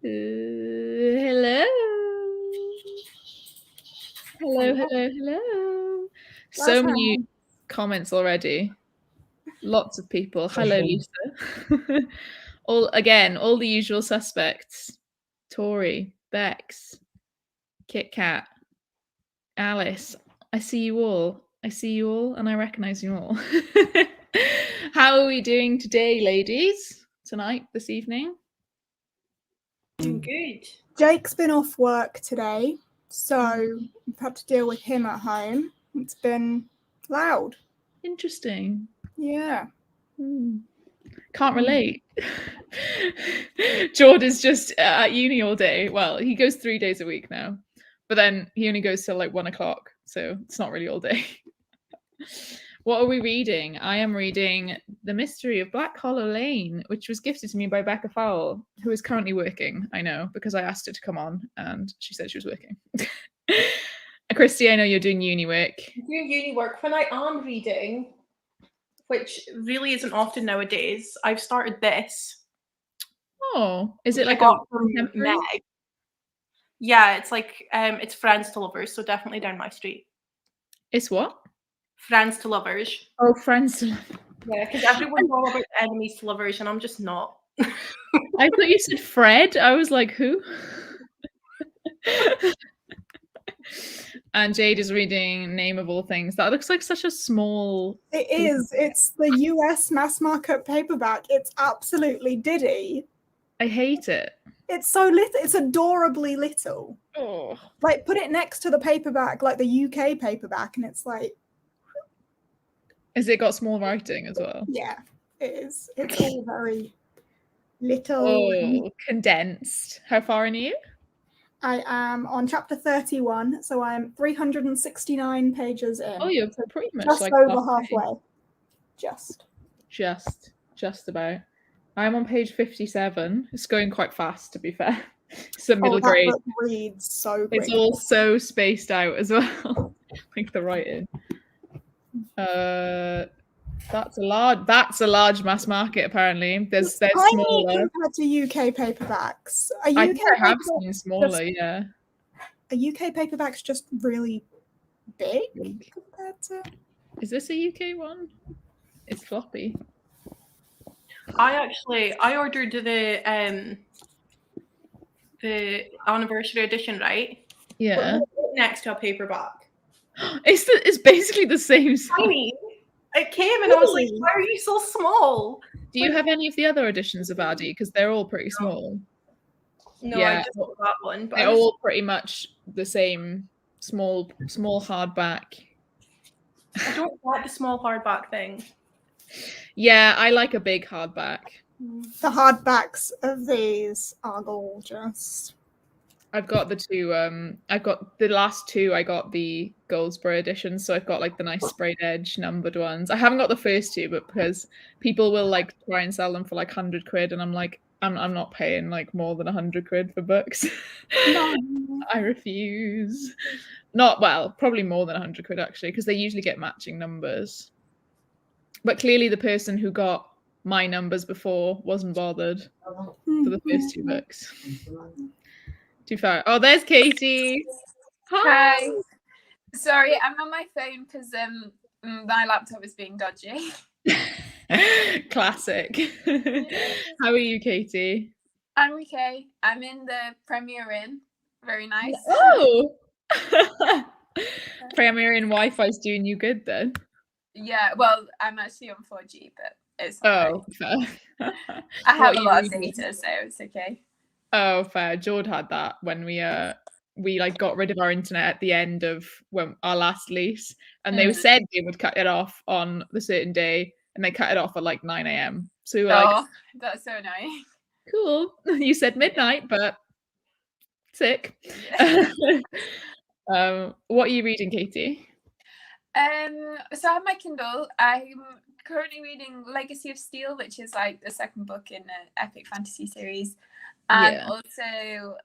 Hello. Hello. That's So how many comments already. Lots of people. Hello, Lisa. all the usual suspects. Tori, Bex, Kit Kat, Alice. I see you all. And I recognize you all. How are we doing today, ladies? Tonight, this evening? Doing good. Jake's been off work today, so we've had to deal with him at home. It's been loud. Interesting. Yeah. Can't relate. Jordan's just at uni all day. Well, he goes 3 days a week now, but then he only goes till like 1 o'clock, so it's not really all day. What are we reading? I am reading The Mystery of Black Hollow Lane, which was gifted to me by Becca Fowle, who is currently working, I know, because I asked her to come on and she said she was working. Christy, I know you're doing uni work. I'm doing uni work. When I am reading, which really isn't often nowadays, I've started this. Oh, is it like a contemporary? Meg? Yeah, it's like it's Friends to Lovers, so definitely down my street. It's what? Friends to Lovers. Oh, Friends to Lovers. Yeah, because everyone's all about enemies to lovers, and I'm just not. I thought you said Fred. I was like, who? And Jade is reading Name of All Things. That looks like such a small... It is. It's the US mass market paperback. It's absolutely diddy. I hate it. It's so little. It's adorably little. Oh. Like, put it next to the paperback, like the UK paperback, and it's like... Has it got small writing as well? Yeah, it is. It's all very little. Oh, condensed. How far in are you? I am on chapter 31, so I'm 369 pages in. Oh, you're pretty much just like over halfway. Just about. I'm on page 57. It's going quite fast, to be fair. It's a middle grade. Book reads so quick. It's all so spaced out as well. Like the writing. That's a large mass market. Apparently, there's smaller compared to UK paperbacks. I think I have seen smaller. Yeah. A UK paperback's just really big compared to. Is this a UK one? It's floppy. I ordered the anniversary edition, right? Yeah. Next to a paperback. It's basically the same size. Tiny. It came and I was like, why are you so small? Do you have any of the other editions of Addy? Because they're all pretty small. No, yeah, I just got that one. But they're all pretty much the same small hardback. I don't like the small hardback thing. Yeah, I like a big hardback. The hardbacks of these are gorgeous. I've got the two. I've got the last two. I got the Goldsboro edition, so I've got like the nice sprayed edge numbered ones. I haven't got the first two, but because people will like try and sell them for like £100, and I'm like, I'm not paying like more than £100 for books. No. I refuse. Probably more than £100 actually, because they usually get matching numbers. But clearly, the person who got my numbers before wasn't bothered for the first two books. Too far. Oh, there's Katie. Hi. Sorry, I'm on my phone because my laptop is being dodgy. Classic. How are you, Katie? I'm okay. I'm in the Premier Inn. Very nice. Oh! Premier Inn Wi-Fi's doing you good then? Yeah, well, I'm actually on 4G, but it's fair. I have a lot of data, so it's okay. Oh, fair. Jord had that when we like got rid of our internet at the end of our last lease, and they said they would cut it off on the certain day, and they cut it off at like 9 a.m. So we were like, that's so annoying. Cool. You said midnight, but sick. What are you reading, Katie? So I have my Kindle. I'm currently reading Legacy of Steel, which is like the second book in an epic fantasy series. And also,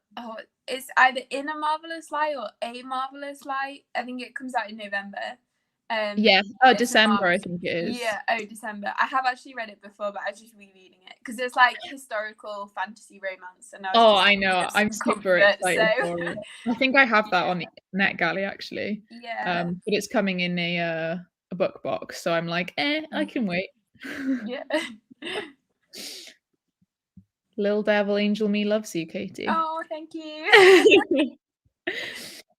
it's either In a Marvelous Light or A Marvelous Light. I think it comes out in November. Yeah. Oh, it's December, I marked- think it is. Yeah, December. I have actually read it before, but I was just rereading it because it's like historical fantasy romance. And I know. just I'm super comfort, excited so- for it. I think I have that on NetGalley actually. Yeah. But it's coming in a book box, so I'm like, I can wait. Yeah. Little devil angel me loves you, Katie. Oh, thank you.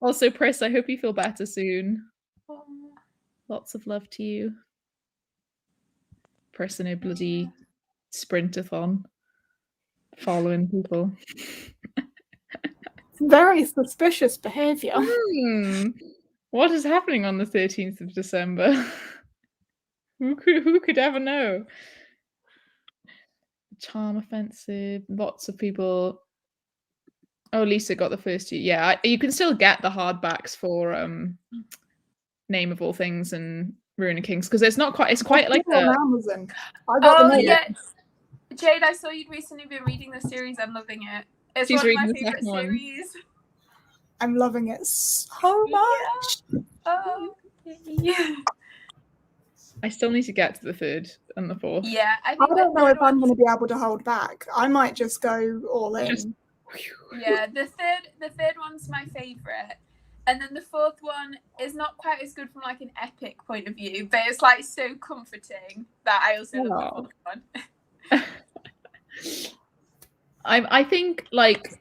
Also, Pris, I hope you feel better soon. Oh. Lots of love to you. Pris in a bloody sprintathon. Following people. Very suspicious behaviour. What is happening on the 13th of December? Who could ever know? Charm offensive. Lots of people. Oh, Lisa got the first two. Yeah, you can still get the hardbacks for Name of All Things and Ruin of Kings because it's not quite. It's quite like on a. Amazon. I got them all. Yeah. Jade, I saw you'd recently been reading the series. I'm loving it. It's She's one of my reading the favorite second one. series. I'm loving it so much. Oh, yeah. I still need to get to the third and the fourth. Yeah, I don't know if I'm going to be able to hold back. I might just go all in. Yeah, the third one's my favorite, and then the fourth one is not quite as good from like an epic point of view, but it's like so comforting that I also love the fourth one. I think like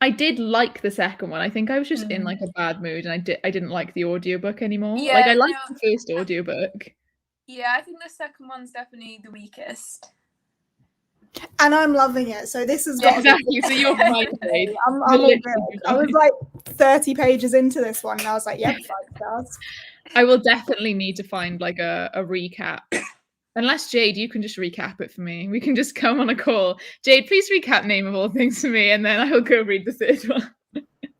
I did like the second one. I think I was just in like a bad mood and I didn't like the audiobook anymore. Yeah, like I liked the first audiobook. Yeah, I think the second one's definitely the weakest. And I'm loving it. So this has got exactly. So you're right. I'm all good. I was like 30 pages into this one and I was like, yep, 5 stars. I will definitely need to find like a recap. Unless Jade, you can just recap it for me. We can just come on a call. Jade, please recap Name of All Things for me, and then I'll go read the third one.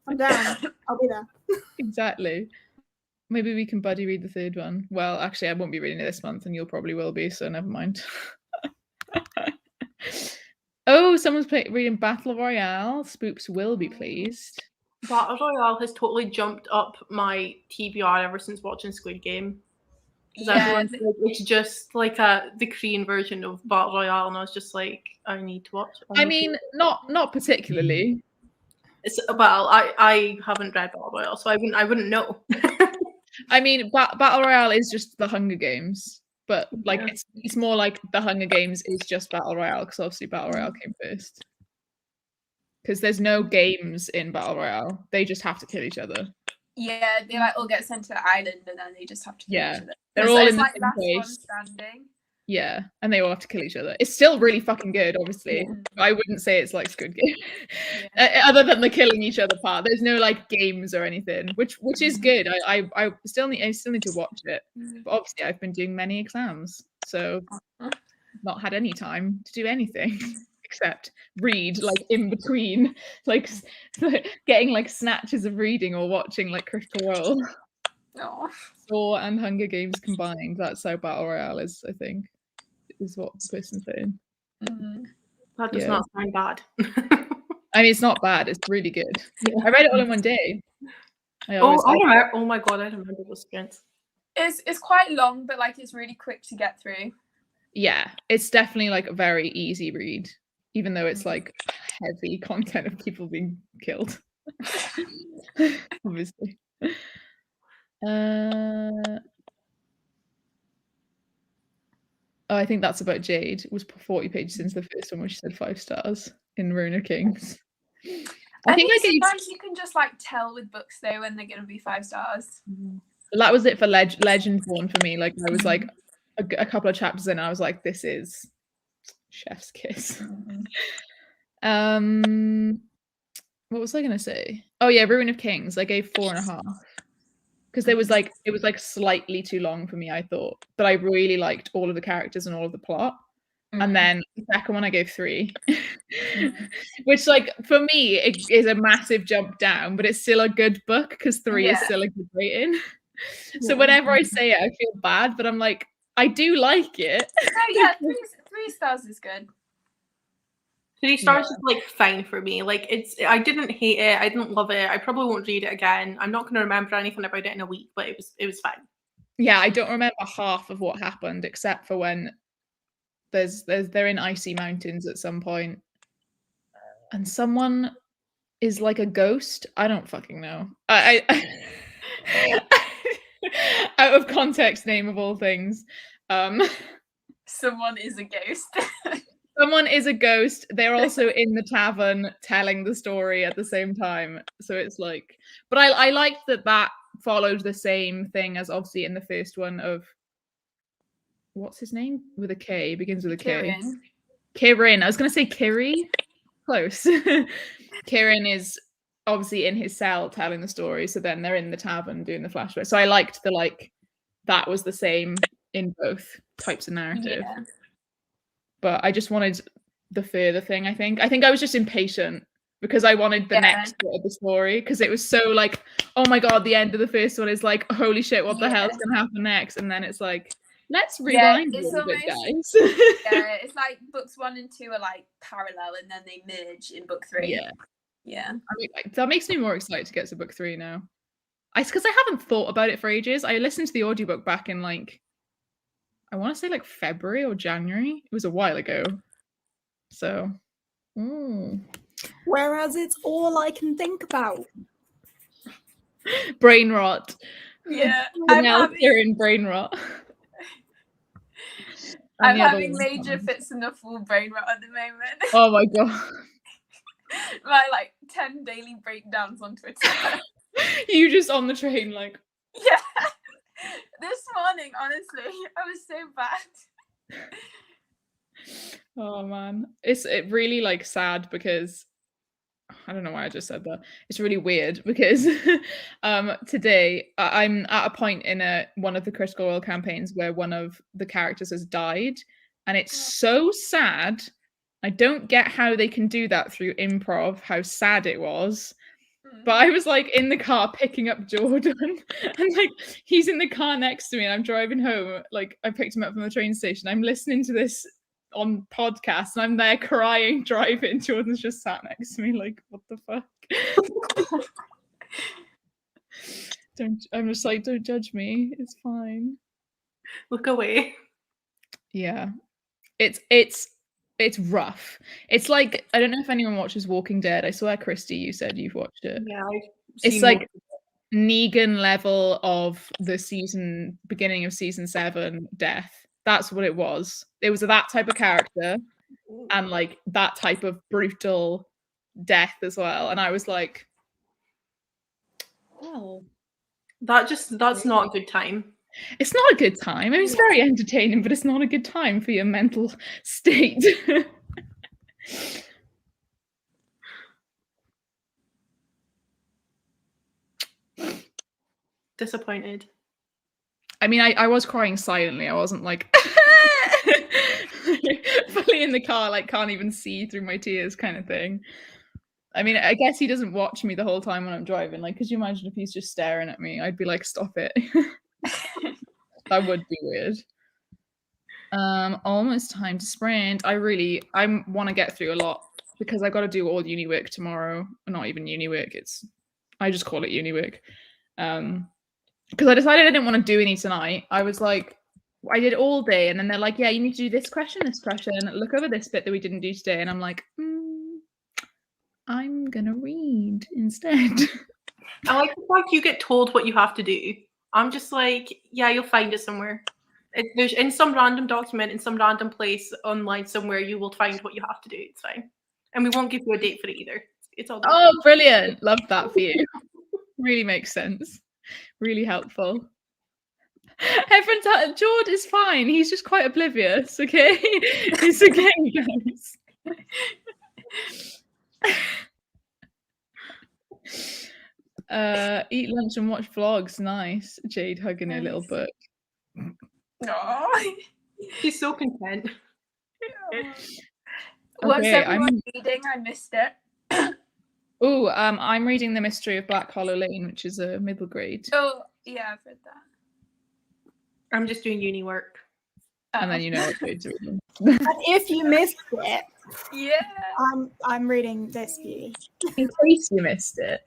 I'm down. I'll be there. Exactly. Maybe we can buddy read the third one. Well, actually, I won't be reading it this month, and you'll probably will be, so never mind. Oh, someone's reading Battle Royale. Spoops will be pleased. Battle Royale has totally jumped up my TBR ever since watching Squid Game. Yeah, it's just like the Korean version of Battle Royale, and I was just like, I need to watch it. I mean, not particularly. Well, I haven't read Battle Royale, so I wouldn't know. I mean, Battle Royale is just the Hunger Games, but like it's more like the Hunger Games is just Battle Royale because obviously Battle Royale came first. Because there's no games in Battle Royale; they just have to kill each other. Yeah, they like all get sent to an island and then they just have to kill each other. They're all in the like same last place. one standing. Yeah, and they all have to kill each other. It's still really fucking good, obviously. But I wouldn't say it's like Squid Game, other than the killing each other part. There's no like games or anything, which is good. I still need to watch it. But obviously, I've been doing many exams, so not had any time to do anything except read like in between, like getting like snatches of reading or watching like Critical Role. Oh. Saw and Hunger Games combined. That's how Battle Royale is, I think, is what the person's saying. That does not sound bad. I mean, it's not bad. It's really good. I read it all in one day. Oh my god, I remember those sprints. It's quite long, but like it's really quick to get through. Yeah, it's definitely like a very easy read, even though it's like heavy content of people being killed. Obviously. I think that's about Jade. It was 40 pages into the first one where she said 5 stars in Ruin of Kings. I think sometimes you can just like tell with books though when they're gonna be 5 stars. That was it for Legends one for me. Like I was like a couple of chapters in, I was like, this is chef's kiss. What was I gonna say? Oh yeah, Ruin of Kings. I gave 4.5 because it was like slightly too long for me, I thought, but I really liked all of the characters and all of the plot. And then the second one I gave 3, which like for me it is a massive jump down, but it's still a good book because 3 is still a good rating. So whenever I say it, I feel bad, but I'm like, I do like it. Oh yeah, 3 stars is good. 3 stars is like fine for me. Like I didn't hate it. I didn't love it. I probably won't read it again. I'm not going to remember anything about it in a week, but it was fine. Yeah, I don't remember half of what happened except for when they're in icy mountains at some point, and someone is like a ghost. I don't fucking know. I out of context name of all things. Someone is a ghost. Someone is a ghost. They're also in the tavern telling the story at the same time. So it's like, but I liked that followed the same thing as obviously in the first one of, what's his name? With a K, begins with a K. Kieran. I was going to say Kiri. Close. Kieran is obviously in his cell telling the story. So then they're in the tavern doing the flashback. So I liked that was the same in both types of narrative. Yeah. But I just wanted the further thing, I think. I think I was just impatient because I wanted the next bit of the story, because it was so like, oh my god, the end of the first one is like, holy shit, what the hell's going to happen next? And then it's like, let's rewind a little bit, guys. Yeah, it's like books 1 and 2 are like parallel and then they merge in book 3. Yeah. I mean, that makes me more excited to get to book 3 now. Because I haven't thought about it for ages. I listened to the audiobook back in like, I want to say like February or January. It was a while ago. So, whereas it's all I can think about. Brain rot. Yeah. In brain rot. I'm having major fits and full brain rot at the moment. Oh my god. My like 10 daily breakdowns on Twitter. You just on the train like. Yeah. This morning, honestly, I was so bad. Oh man, it's really like sad because I don't know why I just said that. It's really weird because today I'm at a point in one of the Critical Role campaigns where one of the characters has died, and it's so sad. I don't get how they can do that through improv, how sad it was. But I was like in the car picking up Jordan, and like he's in the car next to me, and I'm driving home. Like I picked him up from the train station. I'm listening to this on podcast, and I'm there crying, driving. Jordan's just sat next to me, like, what the fuck? I'm just like, don't judge me. It's fine. Look away. Yeah, it's rough. It's like, I don't know if anyone watches Walking Dead. I swear, Christy, you said you've watched it. Yeah, it's like Negan level of the beginning of season 7 death. That's what it was. It was that type of character and like that type of brutal death as well. And I was like, well, that's not a good time. It's not a good time. I mean, it's very entertaining, but it's not a good time for your mental state. Disappointed. I mean, I was crying silently. I wasn't like fully in the car, like can't even see through my tears kind of thing. I mean, I guess he doesn't watch me the whole time when I'm driving. Like, could you imagine if he's just staring at me? I'd be like, stop it. That would be weird. Almost time to sprint. I want to get through a lot because I got to do all uni work tomorrow. Not even uni work. I just call it uni work. Because I decided I didn't want to do any tonight. I was like, I did all day, and then they're like, yeah, you need to do this question, look over this bit that we didn't do today. And I'm like, I'm gonna read instead. I like the fact you get told what you have to do. I'm just like, yeah, you'll find it somewhere. There's in some random document, in some random place online somewhere, you will find what you have to do. It's fine. And we won't give you a date for it either. It's all good. Oh, brilliant. Love that for you. Really makes sense. Really helpful. Everyone, George is fine. He's just quite oblivious, okay? It's okay, guys. Eat lunch and watch vlogs. Nice. Jade hugging her little book. Oh, she's so content. What's everyone reading? I missed it. Oh, I'm reading The Mystery of Black Hollow Lane, which is a middle grade. Oh, yeah, I've read that. I'm just doing uni work. And then you know what grades are reading. And if you missed it, Yeah. I'm reading this beauty. In case you missed it.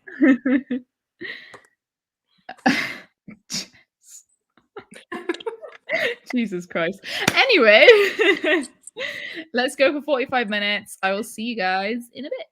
Jesus Christ. Anyway, let's go for 45 minutes. I will see you guys in a bit.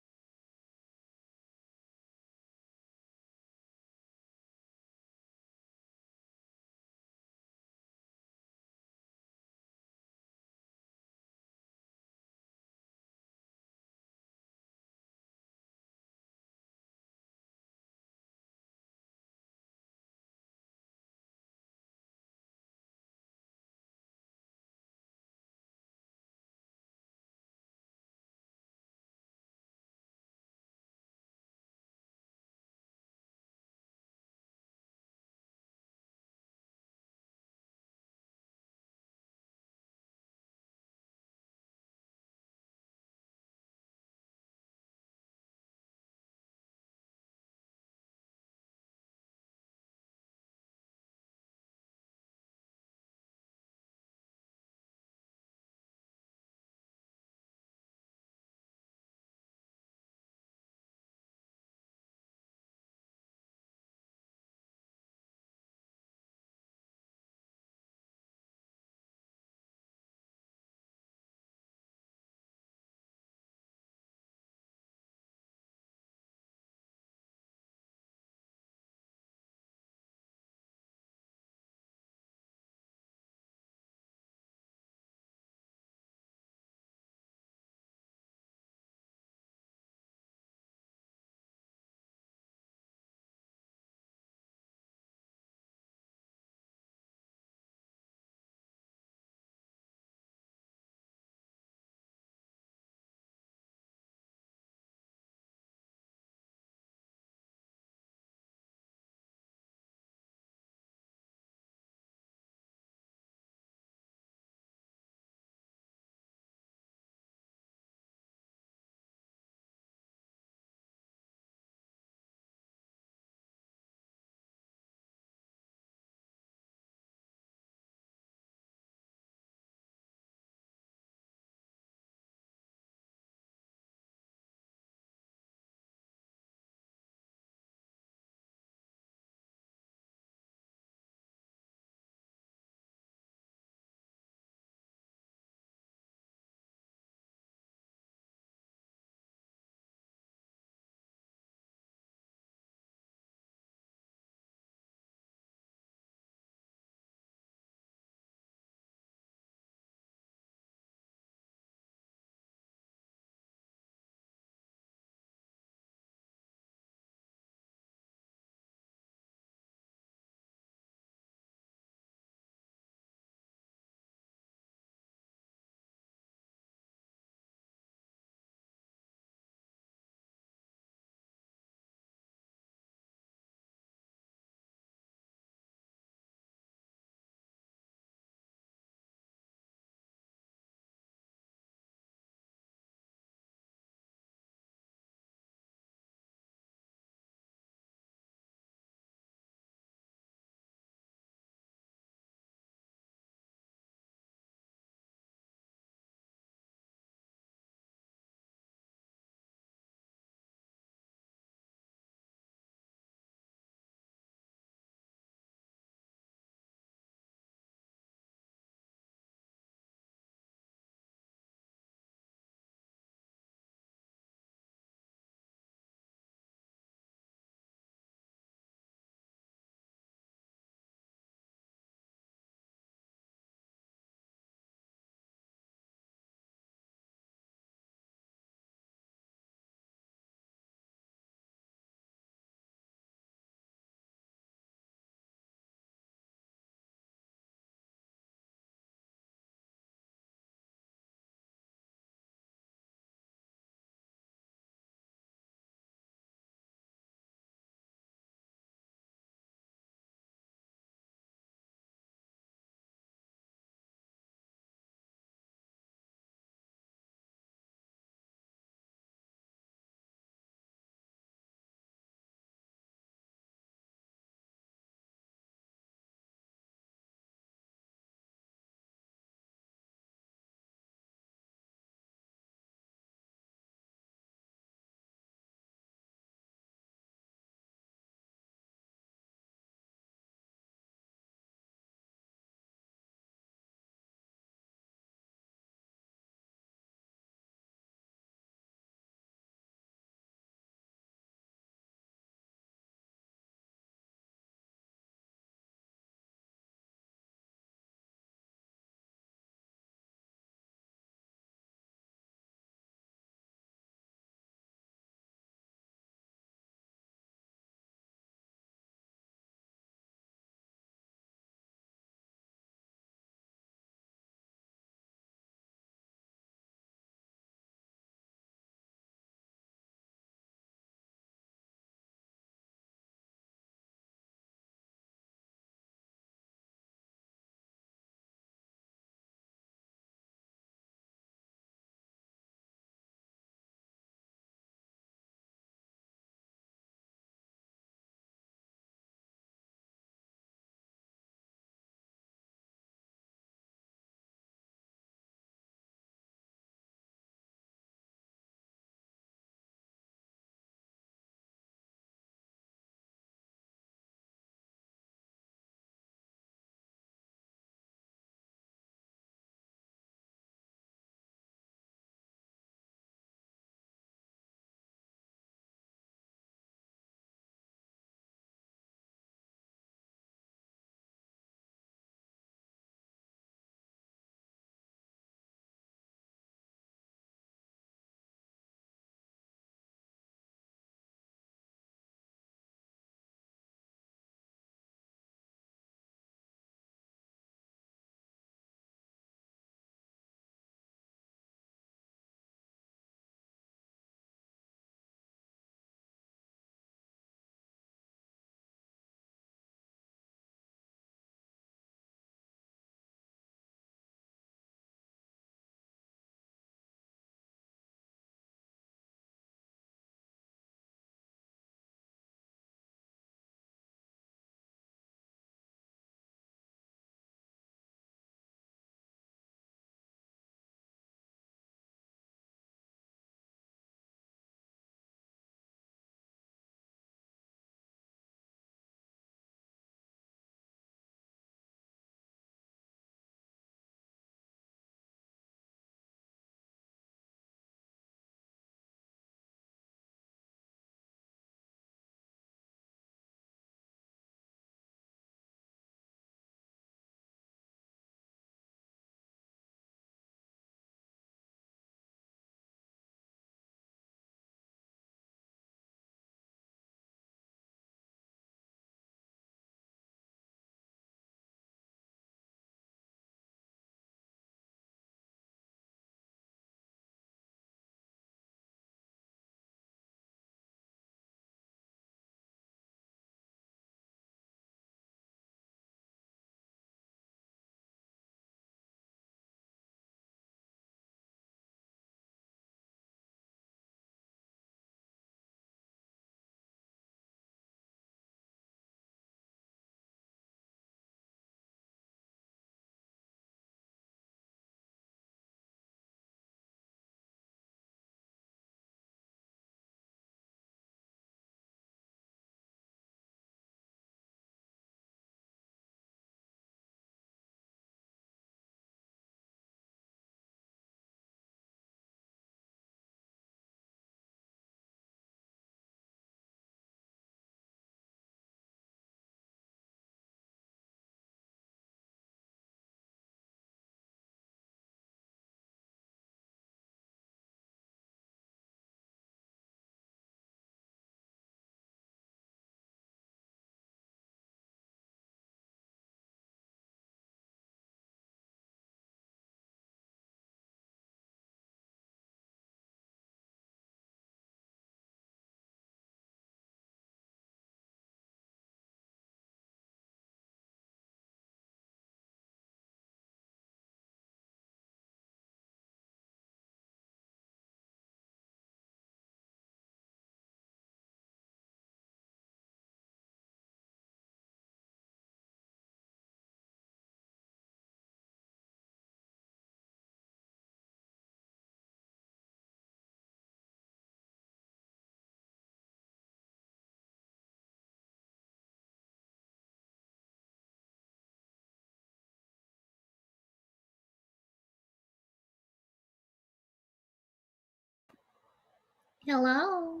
Hello.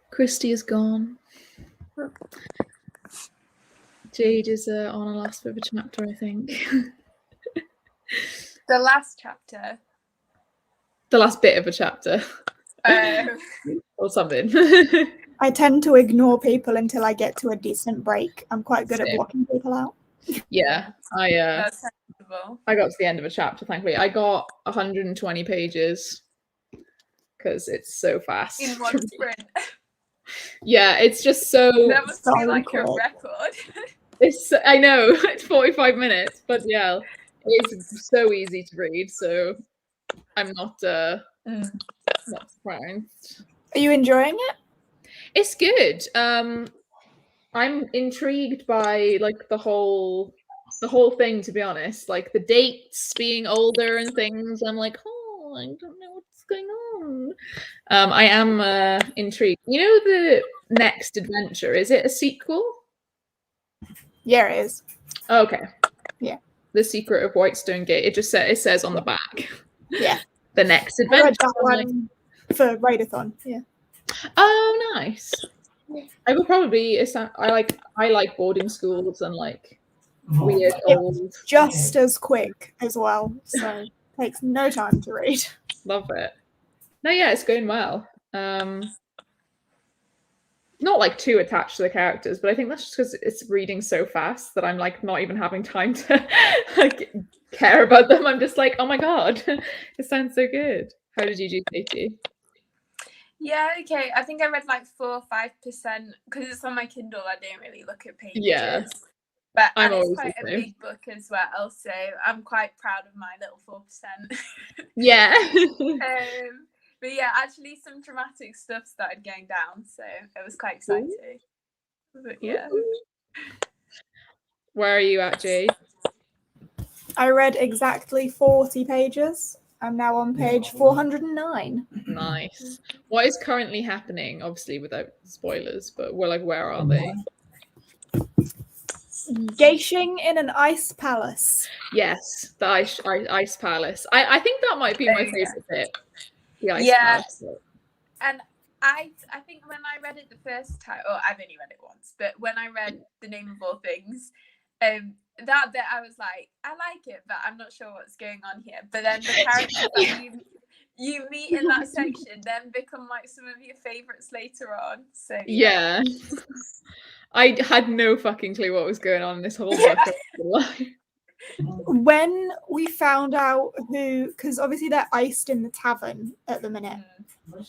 Christy is gone. Jade is on a last bit of a chapter, I think. The last chapter. The last bit of a chapter. Oh. Or something. I tend to ignore people until I get to a decent break. I'm quite good at Same. blocking people out. Yeah, That's sensible. I got to the end of a chapter, thankfully. I got 120 pages because it's so fast. In one sprint. Yeah, it's just so. That must be so like quick. a record. It's I know it's 45 minutes, but yeah, it's so easy to read. So I'm not not surprised. Are you enjoying it? It's good. I'm intrigued by like the whole thing, to be honest. Like the dates being older and things. I'm like, oh, I don't know what's going on. I am intrigued. You know, the next adventure, is it a sequel? Yeah, it is. Okay. Yeah. The Secret of Whitestone Gate. It just says on the back. Yeah. The next I adventure. read that one for Raidathon. Yeah. Oh, nice. I will probably. I like boarding schools and like weird old. Just as quick as well. So takes no time to read. Love it. No, yeah, it's going well. Not like too attached to the characters, but I think that's just because it's reading so fast that I'm like not even having time to like care about them. I'm just like, oh my god, it sounds so good. How did you do, Katie? Yeah, okay. I think I read like 4 or 5% because it's on my Kindle. I don't really look at pages. Yeah. But I'm and it's always quite the a same. big book as well, so I'm quite proud of my little 4%. Yeah. But yeah, actually some dramatic stuff started going down, so it was quite exciting. But yeah. Where are you at, Jade? I read exactly 40 pages. I'm now on page 409. Nice. What is currently happening? Obviously, without spoilers, but we're like, where are they? Gashing in an ice palace. Yes, the ice palace. I think that might be my favorite bit. The ice palace. And I think when I read it the first time, or I've only read it once, but when I read The Name of All Things, that bit I was like, I like it, but I'm not sure what's going on here. But then the characters that you meet in that section then become like some of your favorites later on. So yeah. I had no fucking clue what was going on in this whole book. When we found out who, because obviously they're iced in the tavern at the minute,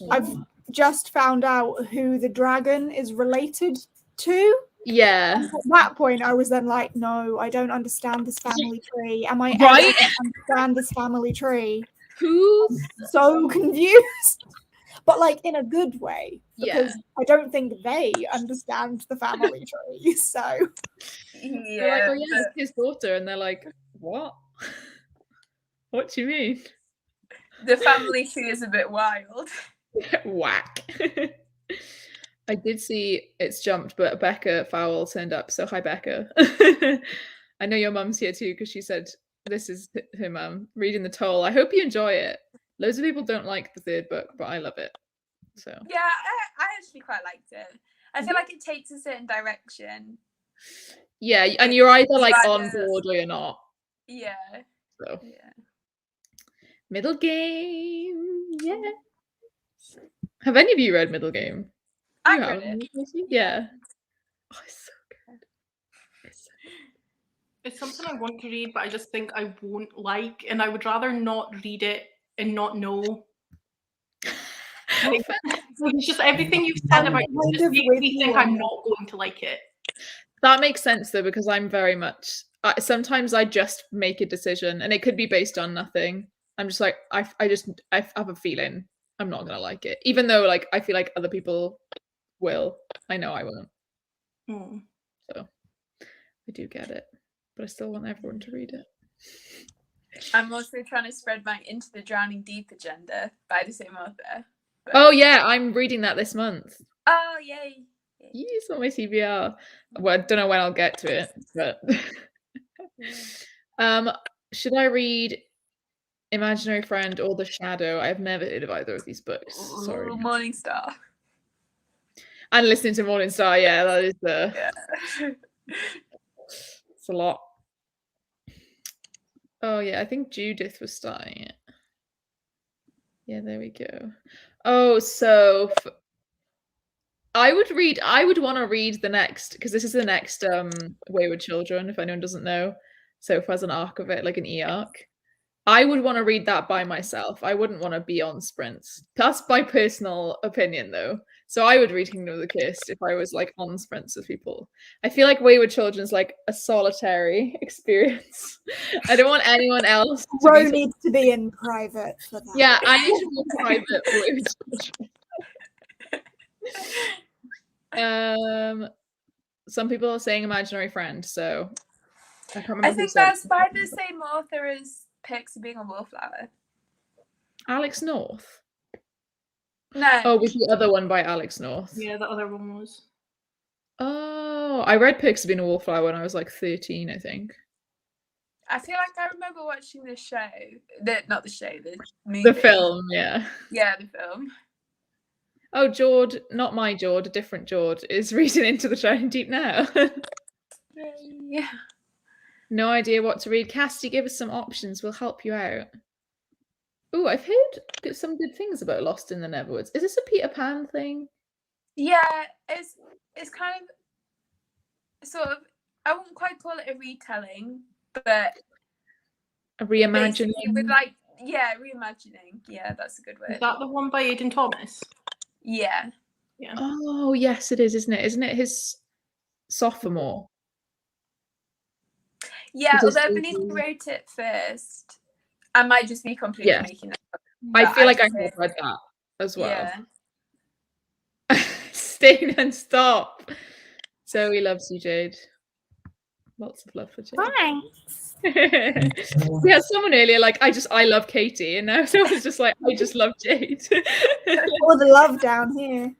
I've just found out who the dragon is related to. Yeah. And at that point, I was then like, no, I don't understand this family tree. Am I ever Right? going to understand this family tree? Who's So confused. But like in a good way. Because Yeah. I don't think they understand the family tree. So they're like, oh yeah, it's his daughter, and they're like, what? What do you mean? The family tree is a bit wild. Whack. I did see it's jumped, but Becca Fowle turned up. So hi, Becca. I know your mum's here too because she said this is her mum reading The Toll. I hope you enjoy it. Loads of people don't like the third book, but I love it. So yeah, I actually quite liked it. I feel like it takes a certain direction. Yeah, and you're either like on board or you're not. Yeah. So yeah. Middle Game. Yeah. Have any of you read Middle Game? I read it. Yeah. Oh, it's so good. It's something I want to read, but I just think I won't like, and I would rather not read it and not know. Like, it's just everything you've said about it just makes me think I'm not going to like it. That makes sense though, because I'm very much. Sometimes I just make a decision, and it could be based on nothing. I'm just like I have a feeling I'm not gonna like it, even though like I feel like other people will. I know I won't. So I do get it, but I still want everyone to read it. I'm also trying to spread my Into the Drowning Deep agenda by the same author. But... Oh yeah, I'm reading that this month. Oh yay! It's on my TBR. Well, I don't know when I'll get to it, but should I read Imaginary Friend or The Shadow. I've never heard of either of these books. Sorry. Morning Star. And listening to Morning Star, yeah, that is Yeah. it's a lot. Oh yeah, I think Judith was starting it. Yeah, there we go. Oh, so I would want to read the next, because this is the next Wayward Children, if anyone doesn't know. Soph has an arc of it, like an e-arc. I would want to read that by myself. I wouldn't want to be on sprints. That's my personal opinion, though. So I would read Kingdom of the Cursed if I was like on sprints with people. I feel like Wayward Children is like a solitary experience. I don't want anyone else. Ro needs to be in private for that. Yeah, I need to be in private for Wayward Children. Some people are saying Imaginary Friend, so I can't remember. I think that's by the same author as Perks of Being a Wallflower. Alex North. No. Oh, was the other one by Alex North? Yeah, the other one was. Oh, I read Perks of Being a Wallflower when I was like 13, I think. I feel like I remember watching the show. Not the show, the movie. The film, yeah. Yeah, the film. Oh, Jord, not my Jord, a different Jord, is reading Into the Shining Deep now. Yay. No idea what to read. Cassidy, give us some options. We'll help you out. Oh, I've heard some good things about Lost in the Neverwoods. Is this a Peter Pan thing? Yeah, it's kind of sort of, I wouldn't quite call it a retelling, but A reimagining? with like, yeah, reimagining. Yeah, that's a good word. Is that the one by Aidan Thomas? Yeah. Yeah. Oh, yes, it is, isn't it? Isn't it his sophomore? Yeah, although I believe he wrote it first. I might just be completely making that up. I feel like I have read that as well. Yeah. Stay non-stop. Zoe loves you, Jade. Lots of love for Jade. Thanks. Yeah, someone earlier like I love Katie, and now someone's just like I just love Jade. All the love down here.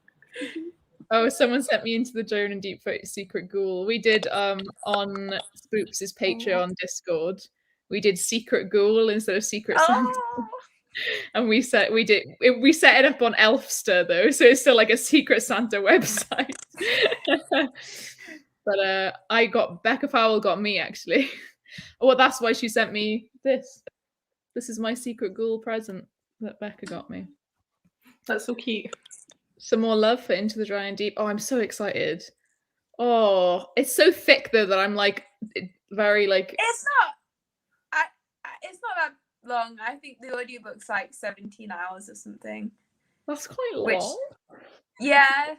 Oh, someone sent me into the Joan and Deep Secret Ghoul. We did on Spoops' Patreon Discord. We did Secret Ghoul instead of Secret Santa. And we set it up on Elfster though, so it's still like a Secret Santa website. But Becca Powell got me actually. Well, that's why she sent me this. This is my Secret Ghoul present that Becca got me. That's so cute. Some more love for Into the Dry and Deep. Oh, I'm so excited. Oh, it's so thick though that I'm like very like. It's not that long. I think the audiobook's like 17 hours or something. That's quite long. Yeah.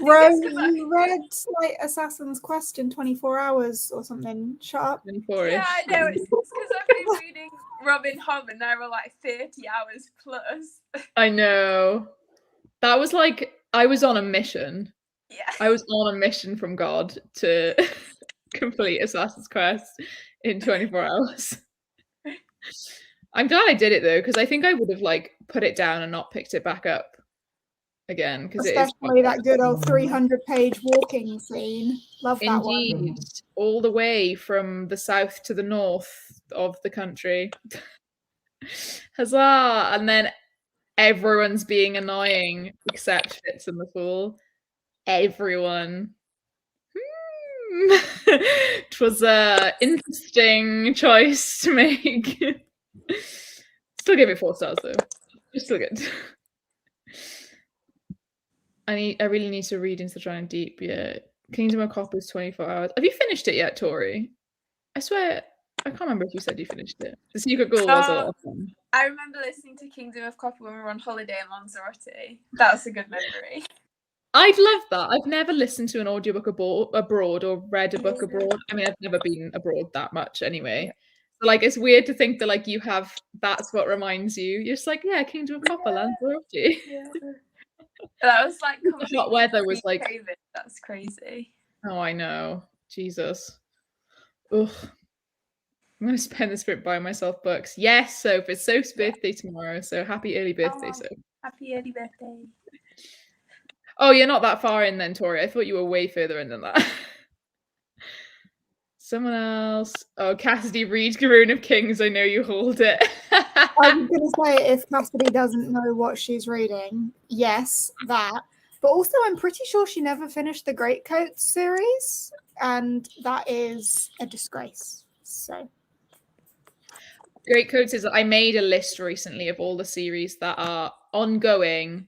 Ro, you read like Assassin's Quest in 24 hours or something. Shut up. 24-ish. Yeah, I know. It's because I've been reading Robin Hobb and there were like 30 hours plus. I know. That was like, I was on a mission. Yeah. I was on a mission from God to complete Assassin's Quest in 24 hours. I'm glad I did it though, because I think I would have like put it down and not picked it back up again. Because especially that good old 300-page walking scene. Love that one. Indeed, all the way from the south to the north of the country. Huzzah! And then everyone's being annoying except Fitz and the Fool. Everyone. It was a interesting choice to make. Still give it 4 stars though. It's still good. I really need to read Into the Dry and Deep. Yeah, Kingdom of Copper is 24 hours. Have you finished it yet, Tori? I swear I can't remember if you said you finished it. The Secret Ghoul was a lot of fun. I remember listening to Kingdom of Copper when we were on holiday in Lanzarote. That's a good memory. I'd love that. I've never listened to an audiobook abroad or read a book abroad. I mean, I've never been abroad that much anyway. So, like, it's weird to think that, like, you have, that's what reminds you. You're just like, yeah, Kingdom of Copper, Lanzarote. Yeah. That was like the hot weather was like COVID. That's crazy. Oh, I know. Jesus. Ugh. I'm gonna spend this trip buying myself books. Yes, Soph. It's Soph's birthday tomorrow, so happy early birthday, Soph. Happy early birthday. Oh, you're not that far in then, Tori. I thought you were way further in than that. Someone else. Oh, Cassidy, read Rune of Kings. I know you hold it. I'm going to say if Cassidy doesn't know what she's reading, yes, that. But also, I'm pretty sure she never finished the Greatcoats series, and that is a disgrace. So, Greatcoats is. I made a list recently of all the series that are ongoing.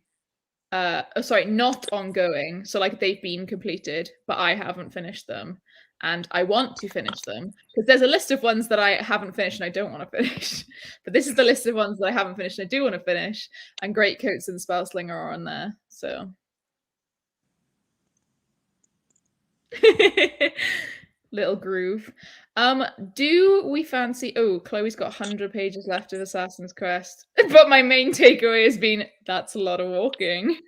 Sorry, not ongoing. So like they've been completed, but I haven't finished them, and I want to finish them because there's a list of ones that I haven't finished and I don't want to finish. But this is the list of ones that I haven't finished and I do want to finish. And Greatcoats and Spellslinger are on there. So. Little groove. Do we fancy Chloe's got 100 pages left of Assassin's Crest, but my main takeaway has been that's a lot of walking.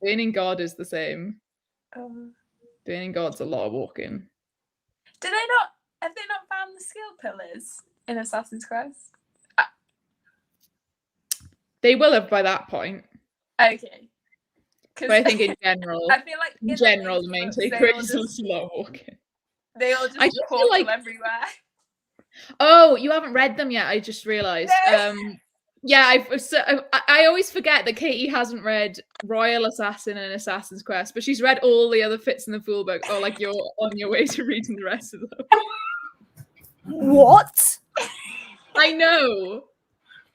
Burning God is the same. Burning God's a lot of walking. Have they not found the skill pillars in Assassin's Crest? They will have by that point. Okay. But I think in general, I feel like the main takeaway is a lot of walking. They all just portal like everywhere. Oh, you haven't read them yet. I just realised. No. Yeah, I always forget that Katie hasn't read Royal Assassin and Assassin's Quest, but she's read all the other Fitz and the Fool book. Or like you're on your way to reading the rest of them. what? I know.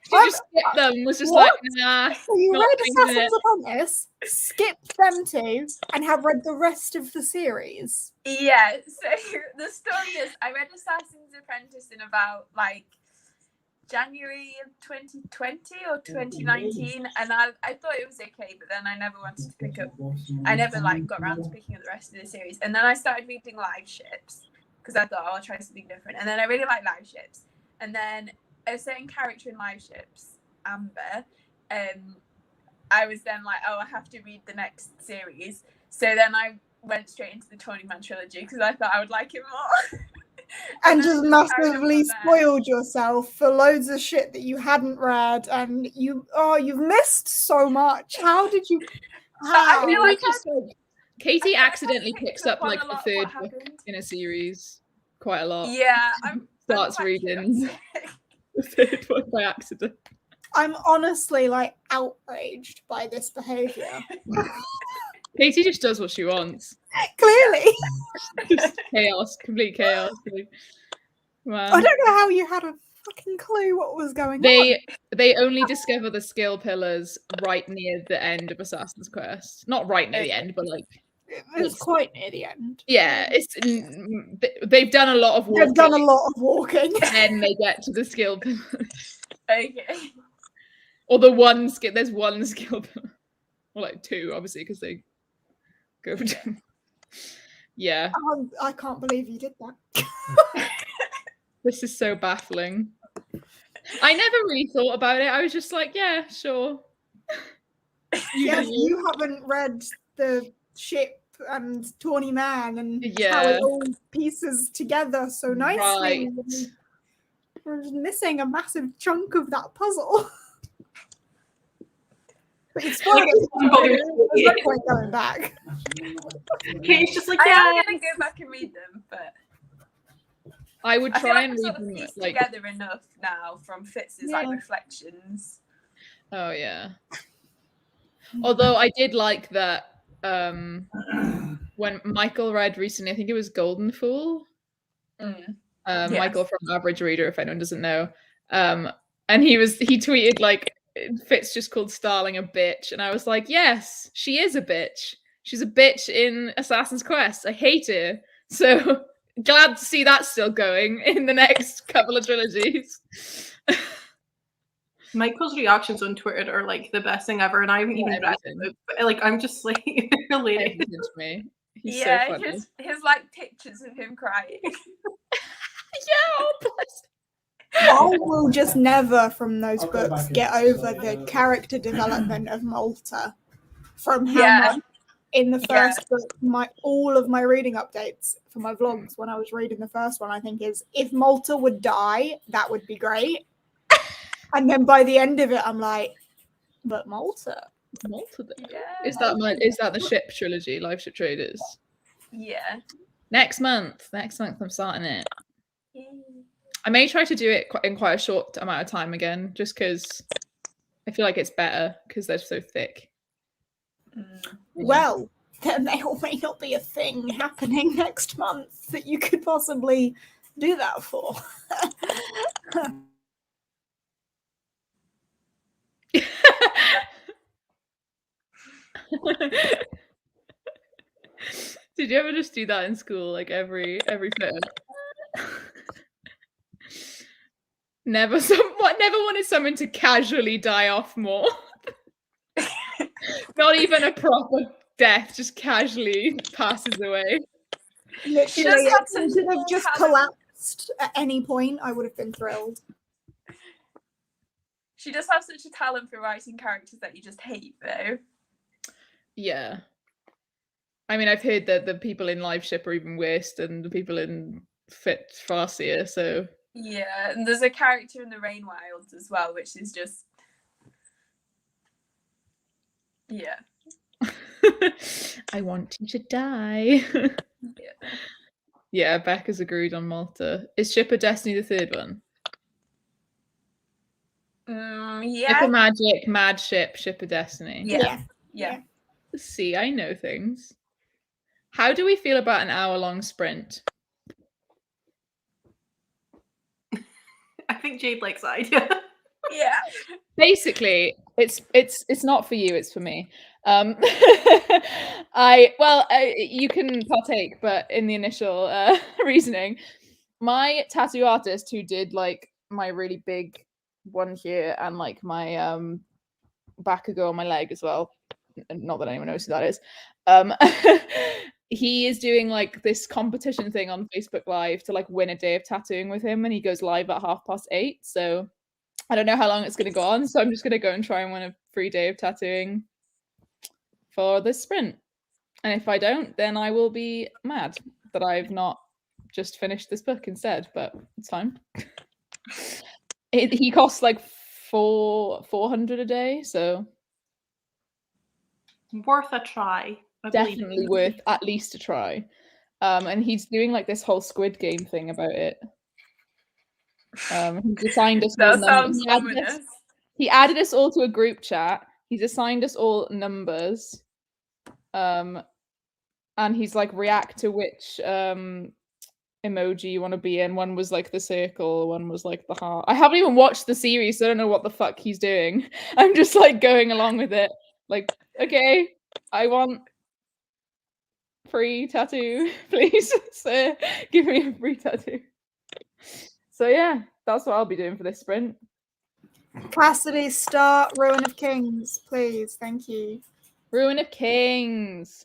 She just skipped them. Was just like, nah. So you read Assassin's Apprentice, skipped them two, and have read the rest of the series. Yeah. So the story is, I read Assassin's Apprentice in about like January of 2020 or 2019, and I thought it was okay, but then I never wanted to pick up. I never like got around to picking up the rest of the series, and then I started reading Live Ships because I thought, I'll try something different, and then I really like Live Ships, and then a certain character in Live Ships, Amber, I was then like, I have to read the next series. So then I went straight into the Turning Man trilogy because I thought I would like it more. and just massively spoiled yourself for loads of shit that you hadn't read, and you've missed so much. How did you? I feel like Katie accidentally picks up like the third book in a series quite a lot. Yeah, starts reading the third book by accident. I'm honestly like outraged by this behavior. Katie just does what she wants. Clearly. Just chaos, complete chaos. Wow. I don't know how you had a fucking clue what was going on. They only discover the skill pillars right near the end of Assassin's Quest. Not right near the end, but like it was quite near the end. Yeah, they've done a lot of walking. They've done a lot of walking. And they get to the skill pillars. Okay. Or the one skill. There's one skill pillar. Or like two, obviously, because they go for two. Yeah. I can't believe you did that. This is so baffling. I never really thought about it. I was just like, yeah, sure. You haven't read the ship and Tawny Man and how it all pieces together so nicely. Right. We're just missing a massive chunk of that puzzle. But it's fine. There's no point going back. Okay, it's just like, I'm gonna go back and read them, but I would try and read them like together enough now from Fitz's like reflections. Oh yeah. Although I did like that when Michael read recently, I think it was Golden Fool. Michael from Average Reader, if anyone doesn't know. And he tweeted like Fitz just called Starling a bitch, and I was like, yes, she is a bitch. She's a bitch in Assassin's Quest. I hate her. So glad to see that still going in the next couple of trilogies. Michael's reactions on Twitter are like the best thing ever, and I haven't even read it. But like, I'm just like related to me. He's so funny. his like pictures of him crying. I will just never from those books get over the character development of Malta. From how much in the first book, all of my reading updates for my vlogs when I was reading the first one, I think is if Malta would die, that would be great. And then by the end of it, I'm like, but Malta. Is that the ship trilogy, Live Ship Traders? Yeah. Next month I'm starting it. I may try to do it in quite a short amount of time again, just because I feel like it's better because they're so thick. Well, there may or may not be a thing happening next month that you could possibly do that for. Did you ever just do that in school, like every third? Never wanted someone to casually die off more. Not even a proper death, just casually passes away. Literally, have if such you could a have just talent. collapsed at any point, I would have been thrilled. She does have such a talent for writing characters that you just hate, though. Yeah. I mean, I've heard that the people in Live Ship are even worse than the people in Fit Farseer, so... Yeah, and there's a character in the Rain Wilds as well, which is just... Yeah. I want you to die. Yeah. Yeah, Becca's agreed on Malta. Is Ship of Destiny the third one? Yeah. Ship of Magic, Mad Ship, Ship of Destiny. Yeah. See, I know things. How do we feel about an hour-long sprint? I think Jade likes that idea. Yeah. Basically, it's not for you, it's for me. You can partake, but in the initial reasoning, my tattoo artist who did like my really big one here and like my back ago on my leg as well, not that anyone knows who that is, he is doing like this competition thing on Facebook Live to like win a day of tattooing with him, and he goes live at 8:30. So I don't know how long it's going to go on, so I'm just going to go and try and win a free day of tattooing for this sprint. And if I don't, then I will be mad that I've not just finished this book instead, but it's fine. He costs like 400 a day, so Worth a try. definitely worth at least a try. And he's doing like this whole Squid Game thing about it. He's assigned us That all sounds numbers. He added us all to a group chat. He's assigned us all numbers. And he's like, react to which emoji you want to be in. One was like the circle, one was like the heart. I haven't even watched the series, so I don't know what the fuck he's doing. I'm just like going along with it. Like, okay, I want free tattoo, please. So give me a free tattoo. So yeah, that's what I'll be doing for this sprint. Cassidy, start Ruin of Kings, please. Thank you. Ruin of Kings.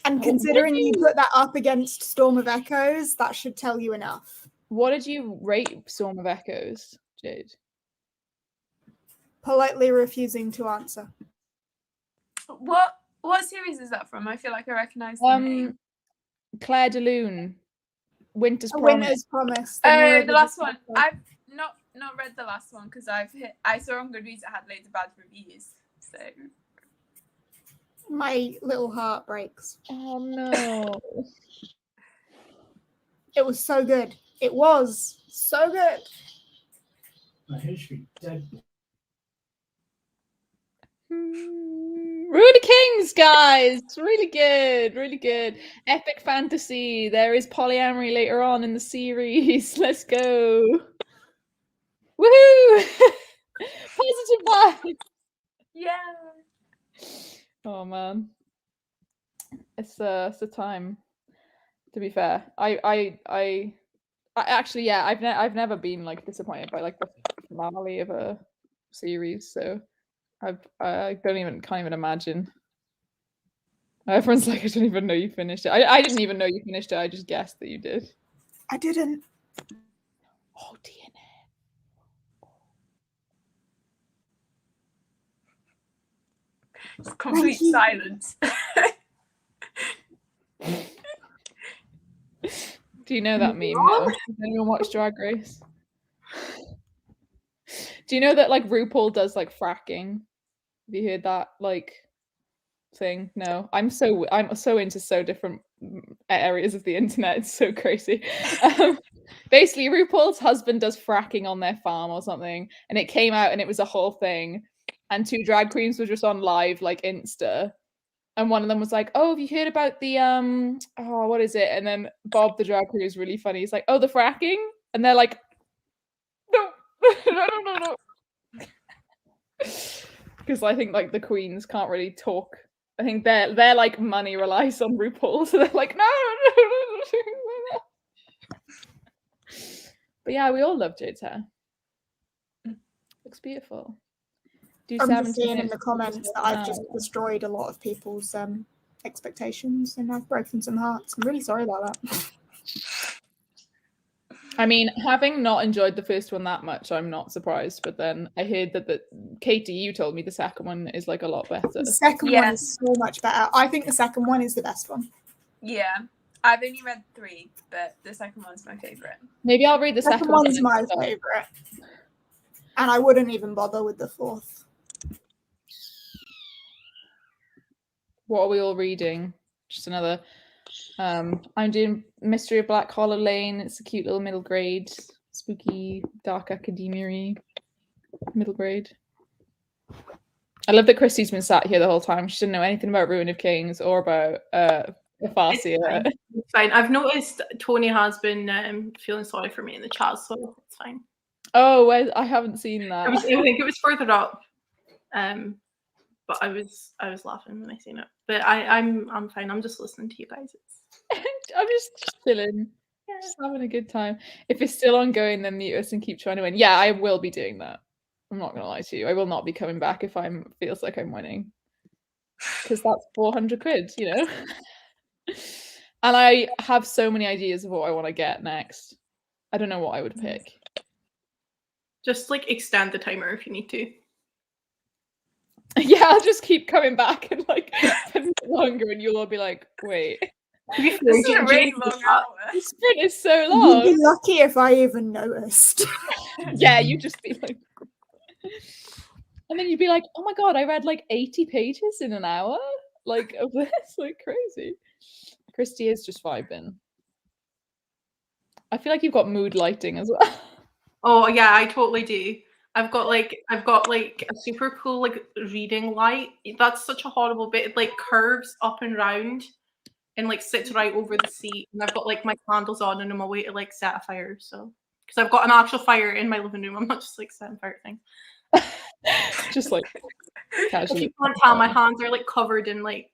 And considering you put that up against Storm of Echoes, that should tell you enough. What did you rate Storm of Echoes, Jade? Politely refusing to answer. What series is that from? I feel like I recognise the name. Claire de Lune. Winter's Promise. Oh, the last one. I've not read the last one because I saw on Goodreads it had loads of bad reviews. So my little heart breaks. Oh no. It was so good. It was so good. My history dead. Ruin of Kings, guys. Really good, really good. Epic fantasy. There is polyamory later on in the series. Let's go. Woohoo! Positive vibes. yeah. Oh man, it's a time. To be fair, I actually, yeah, I've never been like disappointed by like the finale of a series, so I can't even imagine. Everyone's like, I don't even know you finished it. I didn't even know you finished it. I just guessed that you did. I didn't. Oh, DNA. Just complete silence. Do you know that meme? No? Does anyone watch Drag Race? Do you know that like RuPaul does like fracking? Have you heard that like thing? No, I'm so into so different areas of the internet. It's so crazy. Basically, RuPaul's husband does fracking on their farm or something, and it came out and it was a whole thing. And 2 drag queens were just on live, like Insta. And one of them was like, "Oh, have you heard about the oh, what is it?" And then Bob, the drag queen, is really funny. He's like, "Oh, the fracking," and they're like, "No, no." Because I think like the queens can't really talk. I think their like money relies on RuPaul, so they're like, no. But yeah, we all love Jade's hair. Looks beautiful. Do I'm just 70 seeing in minutes. the comments that I've just destroyed a lot of people's expectations and I've broken some hearts. I'm really sorry about that. I mean, having not enjoyed the first one that much, I'm not surprised. But then I heard that Katie, you told me the second one is like a lot better. The second one is so much better. I think the second one is the best one. Yeah. I've only read 3, but the second one's my favourite. Maybe I'll read the second one. One's my favourite. And I wouldn't even bother with the 4th. What are we all reading? Just another. I'm doing Mystery of Black Hollow Lane. It's a cute little middle grade, spooky, dark academia-y middle grade. I love that Christy's been sat here the whole time. She didn't know anything about Ruin of Kings or about Farsia. It's fine. I've noticed Tony has been feeling sorry for me in the chat, so it's fine. Oh, I haven't seen that. I think it was further up. But I was laughing when I seen it. But I'm fine. I'm just listening to you guys. I'm just chilling, just having a good time. If it's still ongoing, then mute us and keep trying to win. Yeah, I will be doing that. I'm not gonna lie to you. I will not be coming back if feels like I'm winning, because that's 400 quid, you know. And I have so many ideas of what I want to get next. I don't know what I would pick. Just like extend the timer if you need to. Yeah, I'll just keep coming back and like putting it longer, and you'll all be like, "Wait, this is a really long hour. The sprint is so long." You'd be lucky if I even noticed. Yeah, you'd just be like, and then you'd be like, "Oh my god, I read like 80 pages in an hour, like of this, like crazy." Christy is just vibing. I feel like you've got mood lighting as well. Oh yeah, I totally do. I've got like a super cool like reading light. That's such a horrible bit. It like curves up and round and like sits right over the seat. And I've got like my candles on and I'm away to like set a fire. So because I've got an actual fire in my living room. I'm not just like setting fire things. Just like casually. If you can't tell, my hands are like covered in like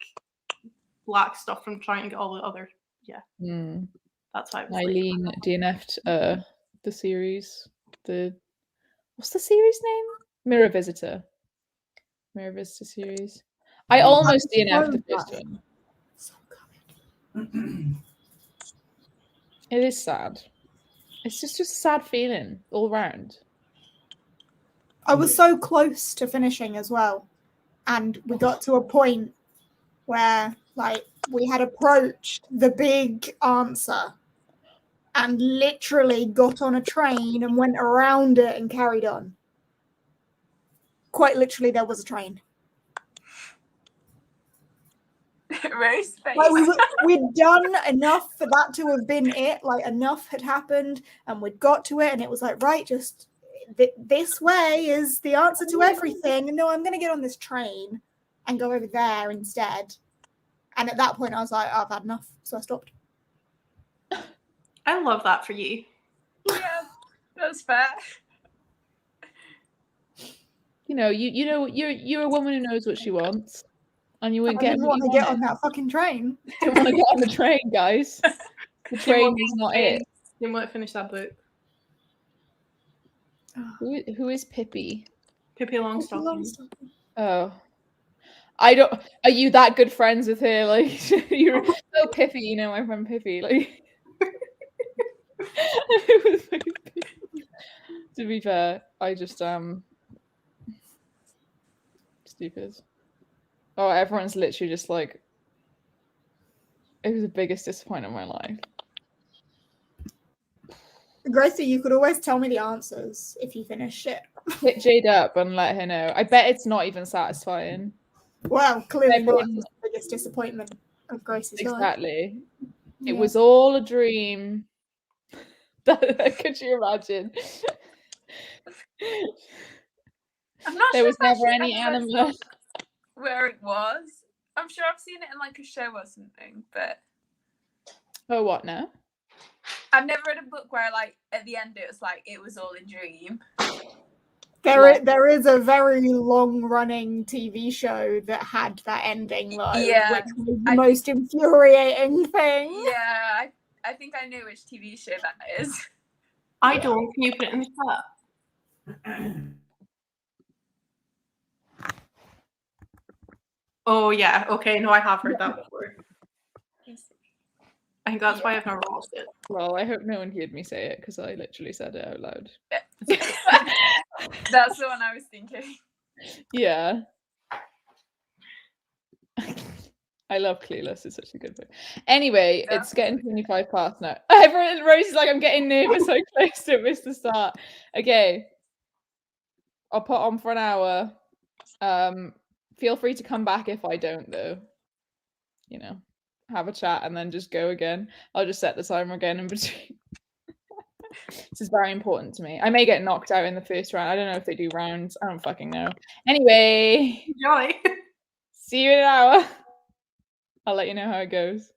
black stuff from trying to get all the other That's why I was Eileen DNF'd the series. What's the series name? Mirror Visitor series. I almost DNF'd the first one. So good. It is sad. It's just a sad feeling all round. I was so close to finishing as well. And we got to a point where like we had approached the big answer and literally got on a train and went around it and carried on. Quite literally, there was a train. Rose face. Like we'd done enough for that to have been it. Like enough had happened, and we'd got to it, and it was like, right, just this way is the answer to everything. And no, I'm going to get on this train and go over there instead. And at that point, I was like, oh, I've had enough, so I stopped. I love that for you. Yeah, that's fair. You know, you're a woman who knows what she wants, and you wouldn't I didn't want to get on that fucking train. Don't want to get on the train, guys. The train is not it. Didn't want to finish that book. Who is Pippi? Pippi Longstocking. Oh, I don't. Are you that good friends with her? Like you're so Pippi, you know my friend Pippi. Like. To be fair, I just stupid. Oh, everyone's literally just like, it was the biggest disappointment of my life. Gracie, you could always tell me the answers if you finished it. Hit Jade up and let her know. I bet it's not even satisfying. Well, clearly that was the biggest disappointment of Gracie's life. Exactly. It was all a dream. Could you imagine? I'm not There sure was if I never actually any ever anime. saw where it was. I'm sure I've seen it in like a show or something, but Oh, what now? I've never read a book where like at the end it was like it was all a dream. There is a very long-running TV show that had that ending though, Yeah, which was the most infuriating thing. Yeah, I think I know which TV show that is. I don't. Can you put it in the chat? Oh yeah. Okay. No, I have heard that before. I think that's why I've never watched it. Well, I hope no one heard me say it because I literally said it out loud. That's the one I was thinking. Yeah. I love Clueless. It's such a good book. Anyway, Yeah. it's getting 25 past now. Everyone, Rosie's like, I'm getting nervous. So close to miss the start. Okay. I'll put on for an hour. Feel free to come back if I don't, though. You know, have a chat and then just go again. I'll just set the timer again in between. This is very important to me. I may get knocked out in the first round. I don't know if they do rounds. I don't fucking know. Anyway, Enjoy. see you in an hour. I'll let you know how it goes.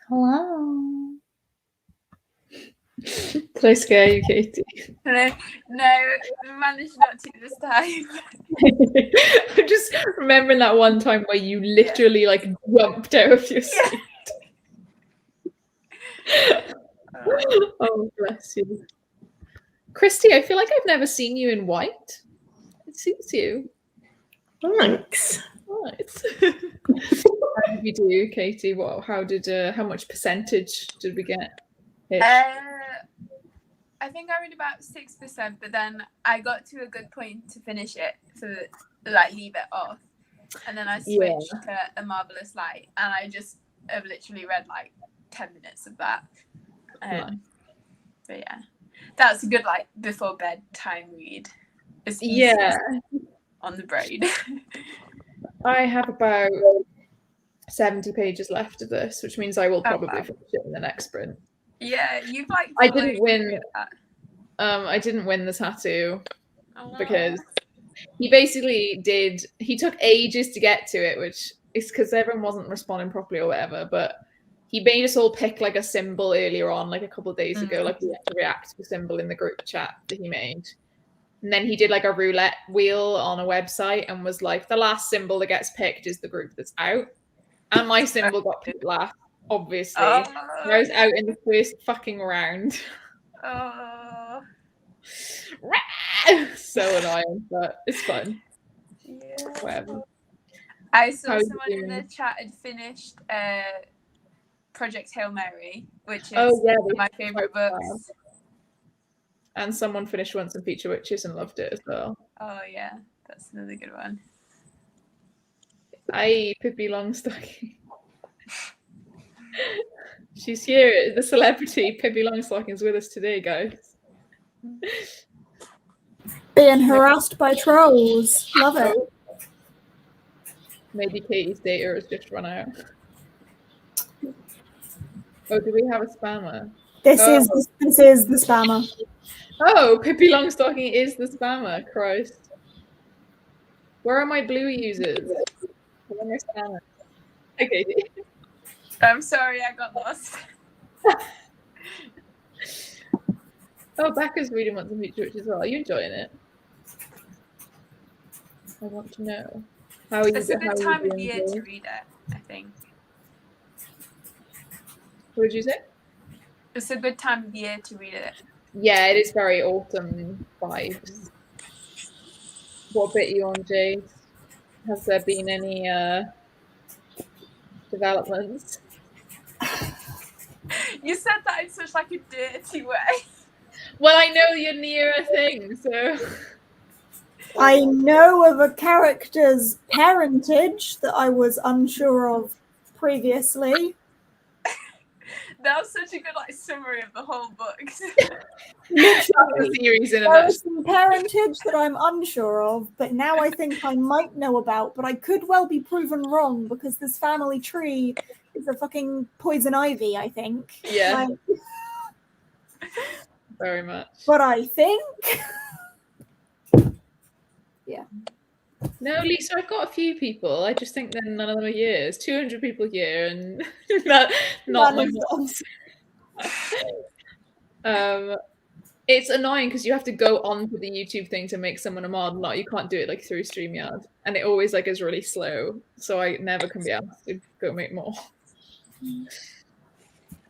Hello. Did I scare you, Katie? No, managed not to this time. I'm just remembering that one time where you literally like jumped out of your seat. Oh, bless you. Christy, I feel like I've never seen you in white. It suits you. Thanks. Nice. How did we do, Katie? How much percentage did we get? I think I read about 6%, but then I got to a good point to finish it, to like leave it off, and then I switched to A Marvelous Light, and I just have literally read like 10 minutes of that. Nice. But yeah, that's a good like before bedtime read. It's easy on the brain. I have about 70 pages left of this, which means I will probably finish it in the next sprint. Yeah, you've like. I didn't win. I didn't win the tattoo because he basically did. He took ages to get to it, which is because everyone wasn't responding properly or whatever. But he made us all pick like a symbol earlier on, like a couple of days ago. Like we had to react to the symbol in the group chat that he made. And then he did like a roulette wheel on a website and was like, the last symbol that gets picked is the group that's out. And my symbol got picked last, obviously. I was out in the first fucking round. So annoying, but it's fun. Yeah. Whatever. I saw someone in the chat had finished Project Hail Mary, which is one of my favourite books. And someone finished Once and Future Witches and loved it as well. Oh yeah, that's another good one. Pippi Longstocking. She's here, the celebrity Pippi Longstocking's with us today, guys. Being harassed by trolls. Love it. Maybe Katie's data has just run out. Oh, do we have a spammer? This is the spammer. Oh, Pippi Longstocking is the spammer. Christ. Where are my blue users? Where are my spammers? Okay. I'm sorry, I got lost. Oh, Becca's reading Once and Future Witches as well. Are you enjoying it? I want to know. How are you? It's a good time of year to read it, I think. What did you say? It's a good time of year to read it. Yeah, it is very autumn vibes. What bit are you on, Jade? Has there been any developments? You said that in such like a dirty way. Well, I know you're near a thing, so... I know of a character's parentage that I was unsure of previously. That was such a good like summary of the whole book. Literally, there is some parentage that I'm unsure of, but now I think I might know about, but I could well be proven wrong because this family tree is a fucking poison ivy, I think. Yeah. Very much. But I think... Yeah. No, Lisa, I've got a few people. I just think that none of them are years. 200 people here and not my mods. It's annoying because you have to go onto the YouTube thing to make someone a mod. Not you can't do it like through StreamYard, and it always like is really slow. So I never can be asked to go make more.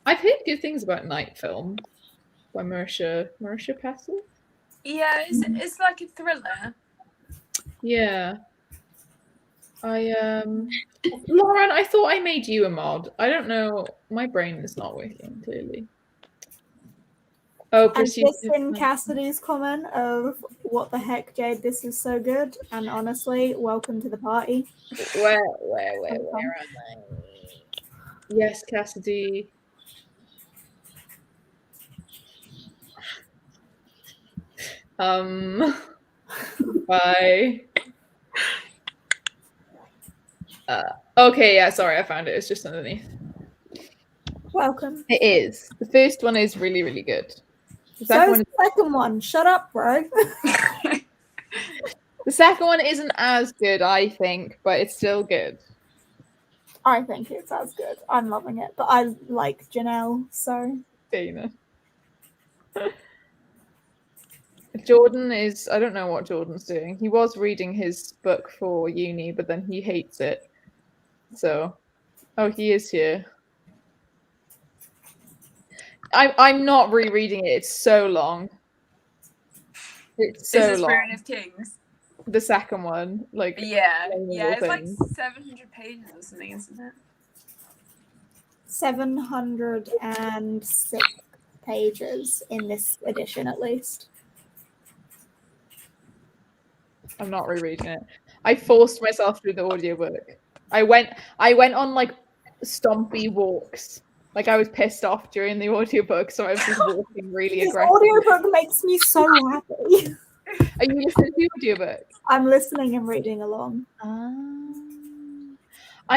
I've heard good things about Night Film by Marisha Pestle. Yeah, it's like a thriller. Yeah. Lauren, I thought I made you a mod. I don't know. My brain is not working, clearly. Oh, and just in Cassidy's comment of what the heck, Jade, this is so good. And honestly, welcome to the party. Where am I? Yes, Cassidy. Bye. Okay, yeah, sorry, I found it. It's just underneath. Welcome. It is. The first one is really, really good. The second one. Shut up, bro. The second one isn't as good, I think, but it's still good. I think it sounds good. I'm loving it, but I like Janelle, so Dana. Jordan is, I don't know what Jordan's doing. He was reading his book for uni, but then he hates it. So, oh, he is here. I'm not rereading it. It's so long. It's so Is this long. Ruin of Kings? The second one, like Yeah, it's thing. like 700 pages or something, isn't it? 706 pages in this edition, at least. I'm not rereading it. I forced myself through the audiobook. I went on like stompy walks. Like I was pissed off during the audiobook, so I was just walking really This aggressively. audiobook makes me so happy. Are you listening to the audiobook? I'm listening and reading along. I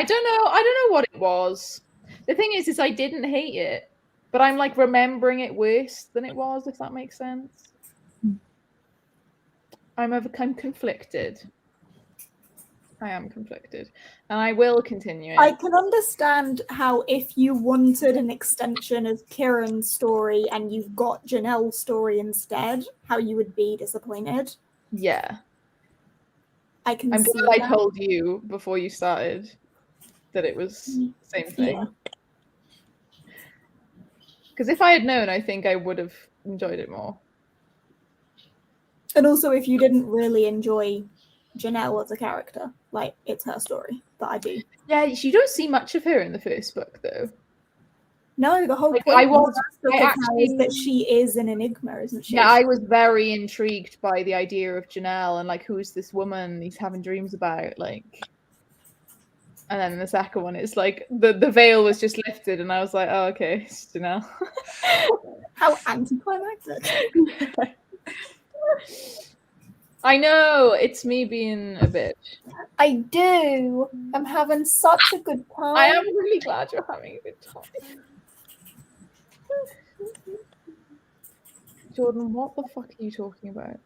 don't know what it was. The thing is I didn't hate it, but I'm like remembering it worse than it was, if that makes sense. I'm conflicted. I am conflicted, and I will continue it. I can understand how if you wanted an extension of Kieran's story and you got Janelle's story instead, how you would be disappointed. Yeah. I can I'm see glad I that. told you before you started that it was the same thing. Yeah. Because if I had known, I think I would have enjoyed it more. And also, if you didn't really enjoy Janelle as a character, like, it's her story, but I do. Yeah, you don't see much of her in the first book, though. No, the whole Like, point I of was- the I book actually- is that she is an enigma, isn't she? Yeah, I was very intrigued by the idea of Janelle and like, who's this woman he's having dreams about, like. And then the second one, it's like the veil was just lifted, and I was like, oh, okay, it's Janelle. How anticlimactic. I know, it's me being a bitch. I do. I'm having such a good time. I am really glad you're having a good time. Jordan, what the fuck are you talking about?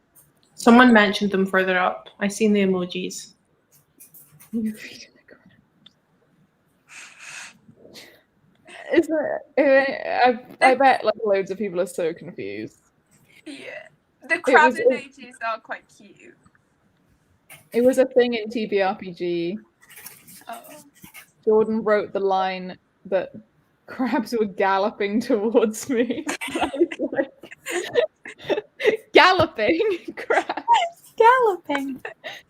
Someone mentioned them further up. I seen the emojis. You read Isn't it? I bet like loads of people are so confused. Yeah. The crab was- emojis are quite cute. It was a thing in TBRPG. Oh. Jordan wrote the line that crabs were galloping towards me. I was like, galloping crabs. Galloping.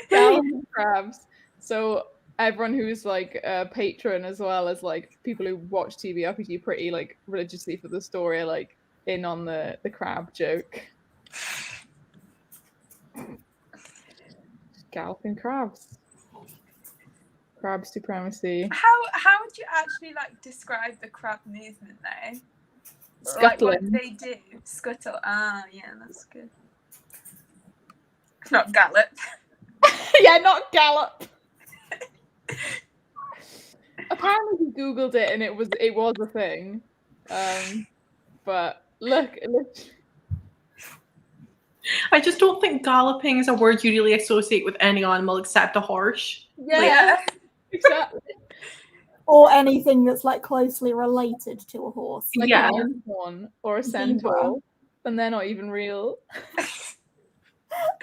Galloping crabs. So everyone who's like a patron, as well as like people who watch TBRPG pretty like religiously for the story, are like in on the crab joke. Galloping crabs. Crab supremacy. How would you actually like describe the crab movement though? Like, what do Scuttling. they do? Scuttle. Ah, yeah, that's good. Not gallop. Yeah, not gallop. Apparently he googled it and it was a thing. But look. I just don't think galloping is a word you really associate with any animal except a horse. Yeah, exactly. Or anything that's like closely related to a horse. Like Yeah. a unicorn or a Zebra. centaur, and they're not even real.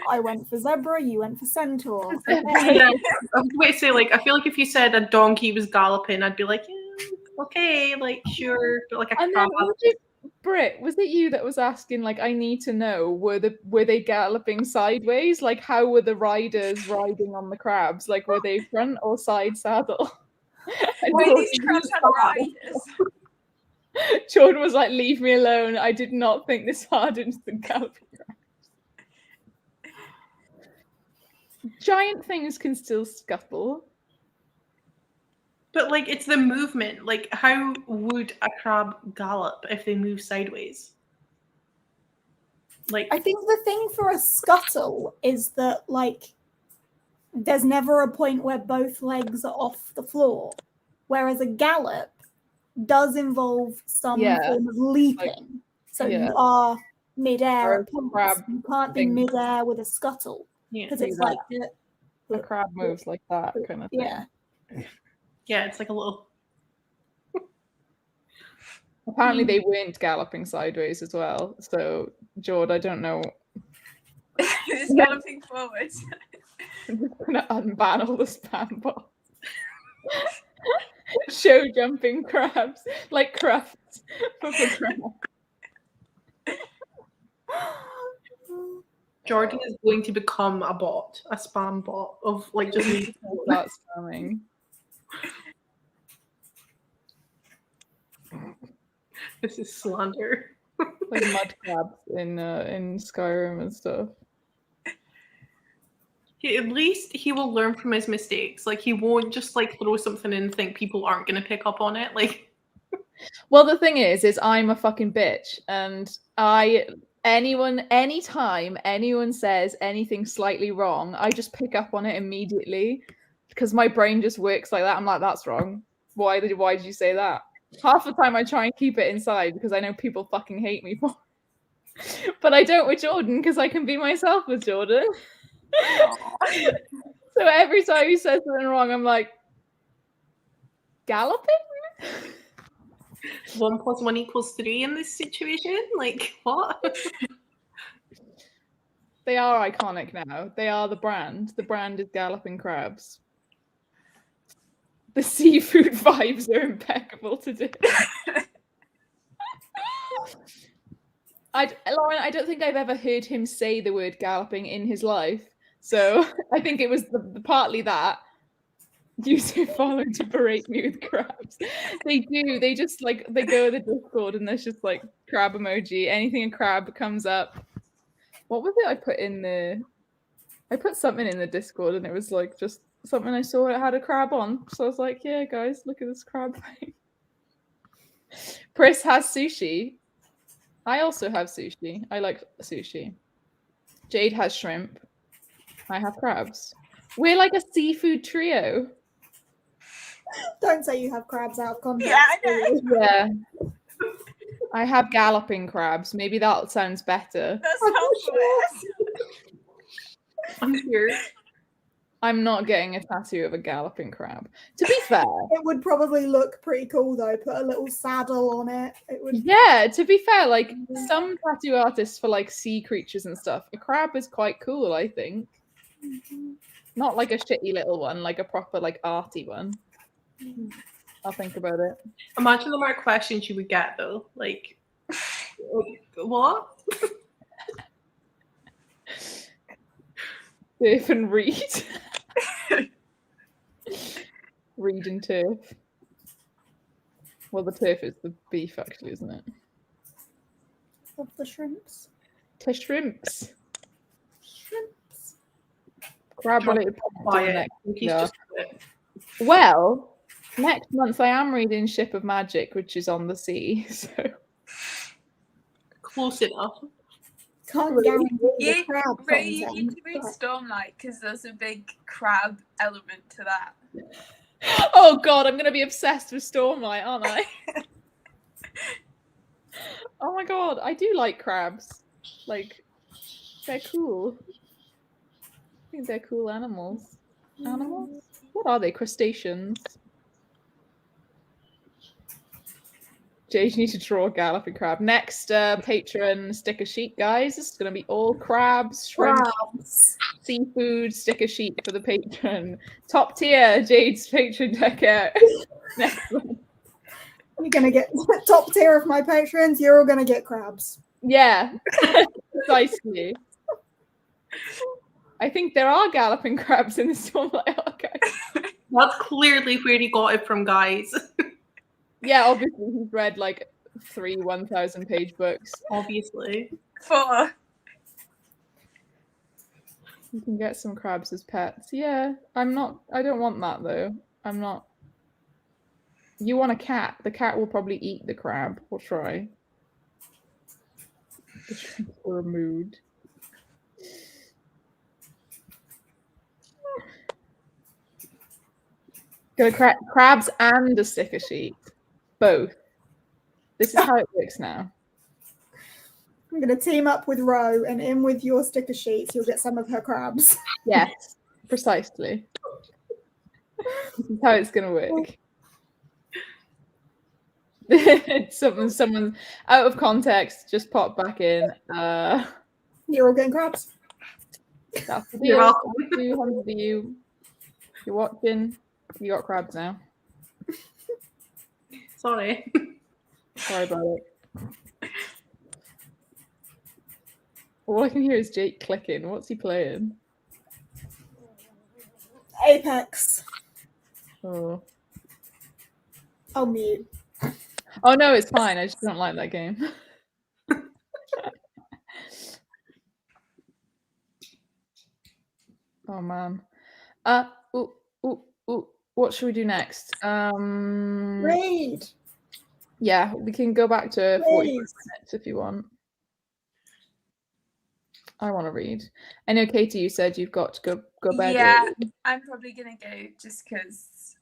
I went for zebra, you went for centaur. Yeah, I was going to say, like, I feel like if you said a donkey was galloping, I'd be like, yeah, okay, like, sure, but like a And then crab. Britt, was it you that was asking, like, I need to know, were they galloping sideways? Like, how were the riders riding on the crabs? Like, were they front or side saddle? And Wait, Jordan- these crabs had riders. Jordan was like, leave me alone. I did not think this hard into the galloping crabs. Giant things can still scuttle. But like, it's the movement. Like, how would a crab gallop if they move sideways? Like, I think the thing for a scuttle is that, like, there's never a point where both legs are off the floor, whereas a gallop does involve some Yeah. form of leaping. So yeah. you are mid-air Or at points. crab You can't be thing. mid-air with a scuttle yeah. because it's do like A crab moves like that kind of thing. yeah. Yeah, it's like a little. Apparently they weren't galloping sideways as well. So, Jord, I don't know. It's galloping forward. I'm just going to unban all the spam bots. Show jumping crabs, like crafts for crabs. Jordan is going to become a bot, a spam bot of like just me. That's spamming. This is slander. Like mud crabs in Skyrim and stuff. At least he will learn from his mistakes. Like he won't just like throw something in and think people aren't going to pick up on it. Like, well, the thing is I'm a fucking bitch, and anytime anyone says anything slightly wrong, I just pick up on it immediately because my brain just works like that. I'm like, that's wrong. Why did you say that? Half the time I try and keep it inside because I know people fucking hate me for it. But I don't with Jordan because I can be myself with Jordan. So every time he says something wrong, I'm like, galloping? 1 + 1 = 3 in this situation? Like, what? They are iconic now. They are the brand. The brand is Galloping Crabs. The seafood vibes are impeccable today. Lauren, I don't think I've ever heard him say the word galloping in his life. So I think it was partly that. Use your phone to berate me with crabs. They do. They just like they go to the Discord and there's just like crab emoji. Anything a crab comes up. What was it I put in the? I put something in the Discord and it was like just something I saw it had a crab on. So I was like, yeah, guys, look at this crab thing. Pris has sushi. I also have sushi. I like sushi. Jade has shrimp. I have crabs. We're like a seafood trio. Don't say you have crabs out of context. Yeah, I know. Yeah. I have galloping crabs. Maybe that sounds better. That sounds worse. I'm here. I'm not getting a tattoo of a galloping crab. To be fair. It would probably look pretty cool though. Put a little saddle on it. It would. Yeah, to be fair, like some tattoo artists for like sea creatures and stuff, a crab is quite cool, I think. Not like a shitty little one, like a proper like arty one. I'll think about it. Imagine the amount of questions you would get though. Like, what? Turf and reed. Reed and turf. Well, the turf is the beef, actually, isn't it? Of the shrimps. To shrimps. Shrimps. Crab related. Yeah. Well, next month I am reading Ship of Magic, which is on the sea. So Close enough. Can't guarantee the You, crab Ray, you content, need to read but- Stormlight because there's a big crab element to that. oh god, I'm gonna be obsessed with Stormlight, aren't I? Oh my god, I do like crabs. Like, they're cool. I think they're cool animals. Animals? What are they? Crustaceans. Jade, you need to draw a galloping crab. Next patron sticker sheet, guys. This is going to be all crabs, shrimp, seafood sticker sheet for the patron. Top tier, Jade's patron deck out. Next one. You're gonna get top tier of my patrons. You're all gonna get crabs. Yeah, precisely. I think there are galloping crabs in the Stormlight archive. That's clearly where he got it from, guys. Yeah, obviously he's read like 3 1,000-page books. Obviously. 4. You can get some crabs as pets. Yeah, I don't want that though. I'm not. You want a cat. The cat will probably eat the crab or try. The shrimp for a mood. Go crabs and a sticker sheet. Both. This is how it works now. I'm gonna team up with Ro, and in with your sticker sheets, you'll get some of her crabs. Yes, precisely. This is how it's gonna work. Someone out of context just popped back in. You're all getting crabs. That's the You're deal. welcome. 200 of you. You're watching. You got crabs now. Sorry. Sorry about it. All I can hear is Jake clicking. What's he playing? Apex. Oh. I'll mute. Oh no, it's fine. I just don't like that game. Oh man. Ooh, ooh, ooh. What should we do next? Raid. Yeah, we can go back to 45 Please. minutes if you want. I want to read. I know, Katie, you said you've got to go bed. Yeah, early. I'm probably gonna go just because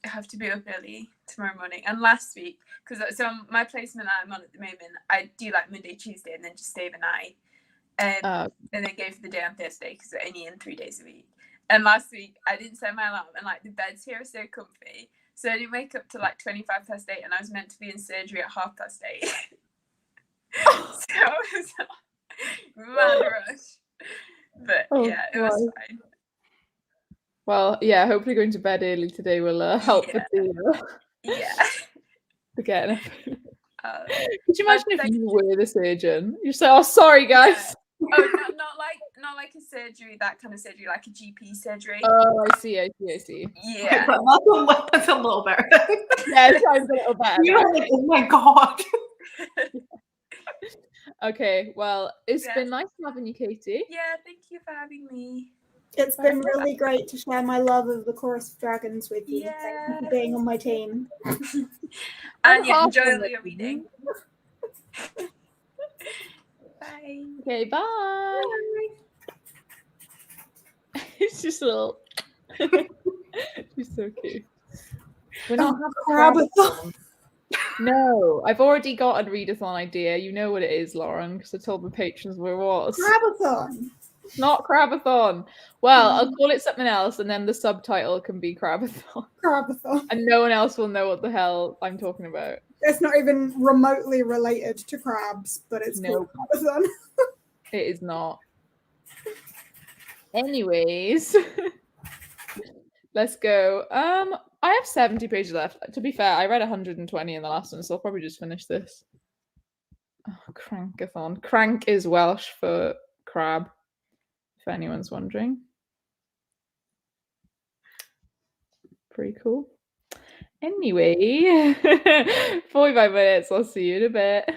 I have to be up early tomorrow morning. And last week, because so my placement I'm on at the moment, I do like Monday, Tuesday, and then just stay the night, and then go for the day on Thursday because we're only in 3 days a week. And last week I didn't set my alarm, and like the beds here are so comfy, so I didn't wake up till like 8:25, and I was meant to be in surgery at 8:30. So it was mad rush. But Oh, yeah, it was fine. Well, yeah, hopefully going to bed early today will help Yeah. Yeah. to get enough. Could you but imagine if you were the surgeon? You're so, oh, sorry, guys. Yeah. Oh, not like a surgery, that kind of surgery, like a GP surgery. Oh, I see. Yeah. That's a little better. Yeah, it sounds a little better. You're like, oh my god. Okay, well, it's been nice having you, Katie. Yeah, thank you for having me. It's been really great to share my love of the Chorus of Dragons with you. Yeah. Thank you for being on my team. And yeah, enjoy all your reading. Bye. Okay, bye. It's just a little. She's so cute. We're not having Crabathon. No, I've already got a readathon idea. You know what it is, Lauren, because I told the patrons where it was. Crabathon. Not Crabathon. Well, I'll call it something else, and then the subtitle can be Crabathon. Crabathon. And no one else will know what the hell I'm talking about. It's not even remotely related to crabs, but it's called Crabathon. It is not. Anyways, let's go. I have 70 pages left. To be fair, I read 120 in the last one, so I'll probably just finish this. Oh, Crankathon. Crank is Welsh for crab, if anyone's wondering. Pretty cool. Anyway, 45 minutes. I'll see you in a bit.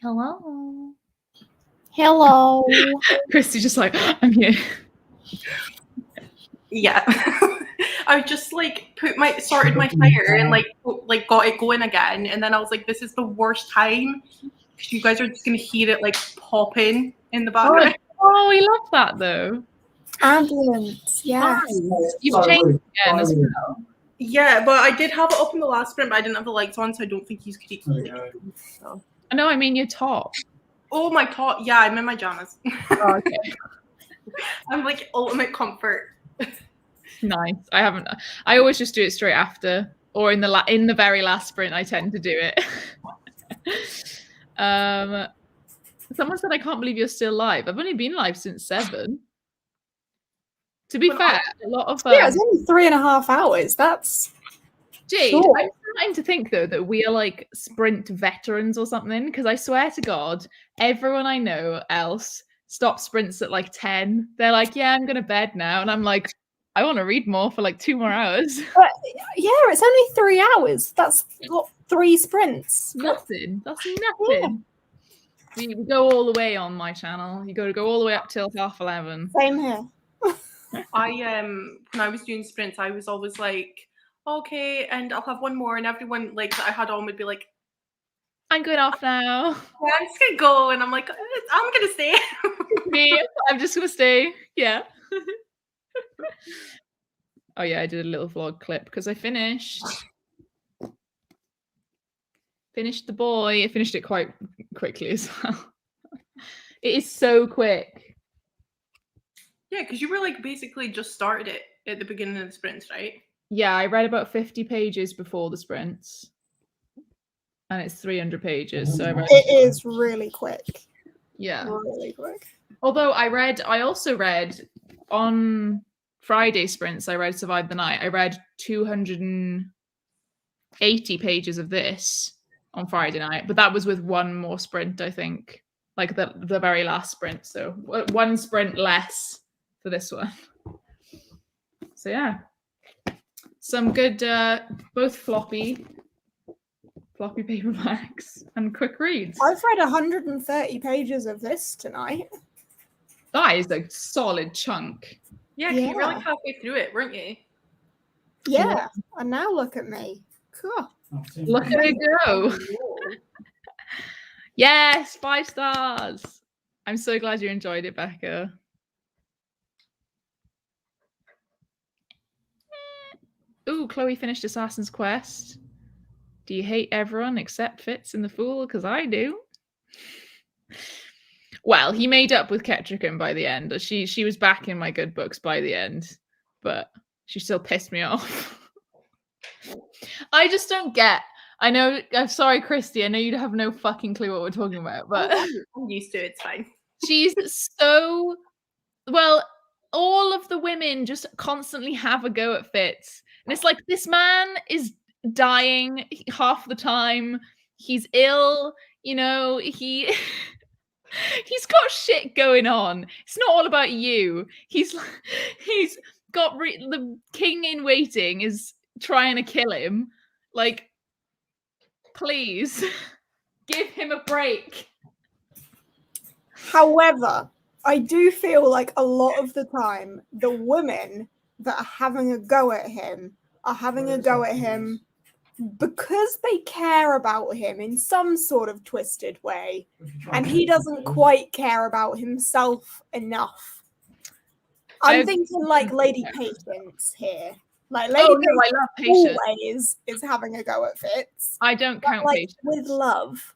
Hello. Hello. Christy's just like, I'm here. Yeah. I just like started my fire and like got it going again, and then I was like, this is the worst time because you guys are just gonna hear it like popping in the background. Oh, we love that though. Ambulance, yes. Nice. You've changed again as well. Yeah, but I did have it up in the last sprint, but I didn't have the lights on, so I don't think you could equally. So. No, I mean your top. Oh, my top. Yeah, I'm in my pajamas. Oh, okay. I'm like ultimate comfort. Nice. I always just do it straight after, or in the very last sprint. I tend to do it. Someone said, "I can't believe you're still live." I've only been live since 7. To be fair, a lot of yeah, it's only 3.5 hours. That's Jade. Sure. I'm starting to think though that we are like sprint veterans or something, because I swear to God, everyone I know else stops sprints at like 10. They're like, "Yeah, I'm going to bed now," and I'm like, I want to read more for like 2 more hours. yeah, it's only 3 hours. That's what 3 sprints. Nothing. That's nothing. Yeah. We go all the way on my channel. You got to go all the way up till 11:30. Same here. When I was doing sprints, I was always like, okay, and I'll have one more, and everyone like that I had on would be like, I'm going off now. yeah, I'm just gonna go, and I'm like, I'm gonna stay. Me, I'm just gonna stay. Yeah. Oh yeah, I did a little vlog clip because I finished the boy. I finished it quite quickly as well. It is so quick. Yeah, because you were like basically just started it at the beginning of the sprints, right? Yeah, I read about 50 pages before the sprints, and it's 300 pages. So I read. It is really quick. Yeah, really quick. Although I also read on Friday sprints. I read Survive the Night. I read 280 pages of this on Friday night, but that was with one more sprint, I think, like the very last sprint. So 1 sprint less for this one. So yeah, some good both floppy paperbacks and quick reads. I've read 130 pages of this tonight. That is a solid chunk. Yeah, you were like halfway through it, weren't you? Yeah, and now look at me. Cool. Look at it go. Yes, 5 stars. I'm so glad you enjoyed it, Becca. Ooh, Chloe finished Assassin's Quest. Do you hate everyone except Fitz and the Fool? Because I do. Well, he made up with Ketrican by the end. She was back in my good books by the end, but she still pissed me off. I just don't get. I know. I'm sorry, Christy. I know you have no fucking clue what we're talking about, but I'm used to it. It's fine. She's so well. All of the women just constantly have a go at Fitz, and it's like, this man is dying half the time. He's ill. You know, he's got shit going on. It's not all about you. He's got the king in waiting is trying to kill him. Like, please give him a break. However, I do feel like a lot of the time the women that are having a go at him are having a go at him because they care about him in some sort of twisted way, and he doesn't quite care about himself enough. I'm thinking like Lady Patience here. Like Lady Patience always is having a go at Fitz. I don't count like, Patience. With love.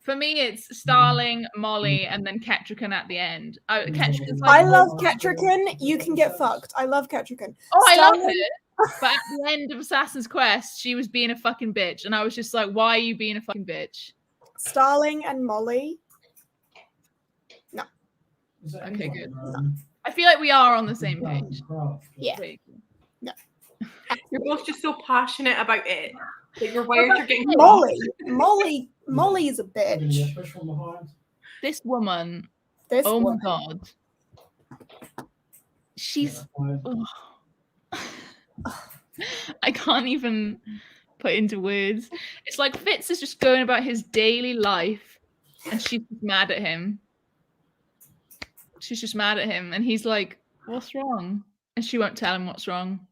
For me, it's Starling, Molly, and then Ketrican at the end. Ketrican's I love Ketrican. You can get fucked. I love Ketrican. Oh, I love it. But at the end of Assassin's Quest, she was being a fucking bitch. And I was just like, why are you being a fucking bitch? Starling and Molly. No. Okay, good. I feel like we are on the same page. Yeah. No. You're both just so passionate about it. Like your words are getting Molly's a bitch. This woman. My God. She's. I can't even put into words. It's like Fitz is just going about his daily life, and she's just mad at him. She's just mad at him, and he's like, "What's wrong?" And she won't tell him what's wrong.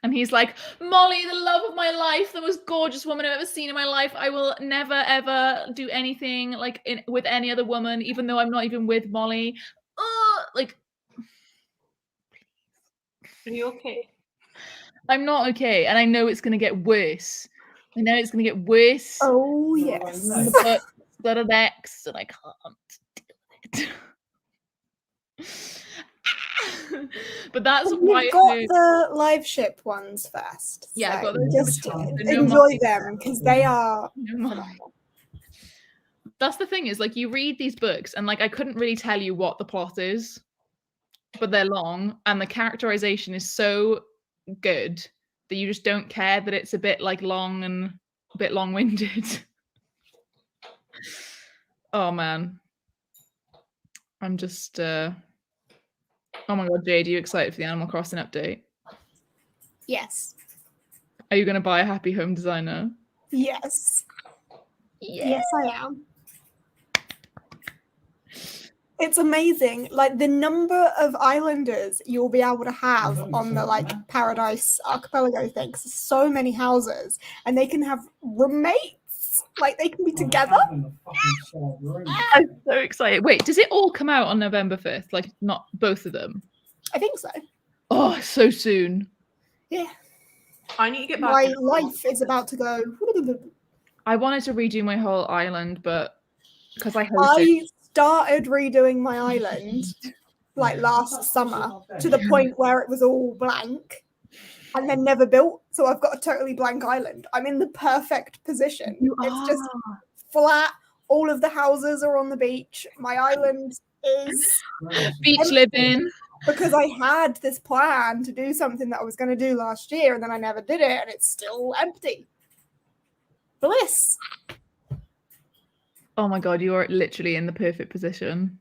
And he's like, "Molly, the love of my life, the most gorgeous woman I've ever seen in my life. I will never ever do anything like with any other woman, even though I'm not even with Molly." Like, Are you okay? I'm not okay, and I know it's gonna get worse. I know it's gonna get worse. Oh yes. But got an ex, and I can't deal with it. But that's why We've got the live ship ones first. Yeah, I so got those just first. No enjoy Molly. them because they are. No Molly. That's the thing is, like, you read these books, and like I couldn't really tell you what the plot is, but they're long, and the characterization is so good that you just don't care that it's a bit like long and a bit long-winded. Oh man, I'm just. Oh my god, Jade, are you excited for the Animal Crossing update? Yes. Are you going to buy a Happy Home Designer? Yes. Yeah. Yes, I am. It's amazing. Like the number of islanders you'll be able to have on the like Paradise Archipelago thing. 'Cause there's so many houses, and they can have roommates. Like they can be together. I'm so excited. Wait, does it all come out on November 5th? Like, not both of them? I think so. Oh, so soon. Yeah. I need to get back. My life is about to go. I wanted to redo my whole island, but because I hosted. I started redoing my island like last summer to the point where it was all blank and then never built. So I've got a totally blank island. I'm in the perfect position. It's just flat. All of the houses are on the beach. My island is beach living. Because I had this plan to do something that I was going to do last year and then I never did it and it's still empty. Bliss. Oh my god, you are literally in the perfect position.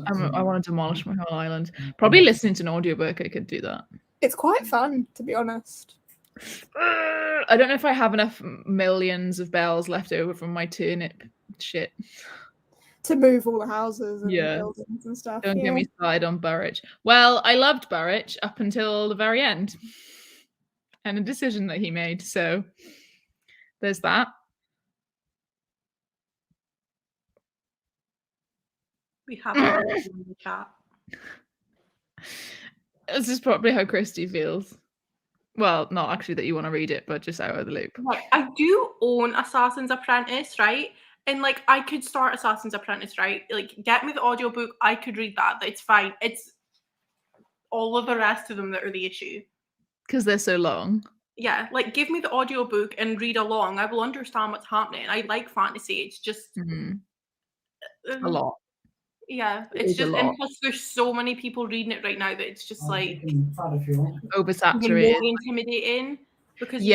I want to demolish my whole island. Probably listening to an audiobook, I could do that. It's quite fun, to be honest. I don't know if I have enough millions of bells left over from my turnip shit. To move all the houses and buildings and stuff. Don't get me started on Burridge. Well, I loved Burridge up until the very end. And a decision that he made. So there's that. We have in the chat. This is probably how Christy feels. Well, not actually that you want to read it, but just out of the loop. Like, I do own Assassin's Apprentice, right? And like I could start Assassin's Apprentice, right? Like get me the audiobook, I could read that. It's fine. It's all of the rest of them that are the issue. Because they're so long. Yeah, like give me the audiobook and read along. I will understand what's happening. I like fantasy. It's just a lot. Yeah, it's just, and plus there's so many people reading it right now that it's just like oversaturated, intimidating because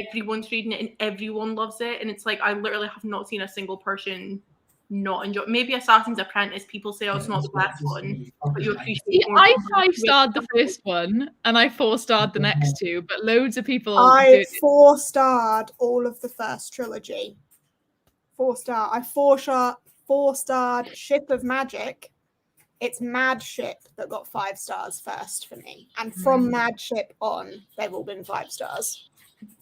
everyone's reading it and everyone loves it, and it's like I literally have not seen a single person not enjoy. Maybe Assassin's Apprentice, people say, "Oh, it's not the best one," but you appreciate. I 5-starred the first one and I 4-starred the next two, but loads of people. I 4-starred all of the first trilogy. 4-star. I 4-starred Ship of Magic. It's Mad Ship that got 5 stars first for me. And from Mad Ship on, they've all been 5 stars.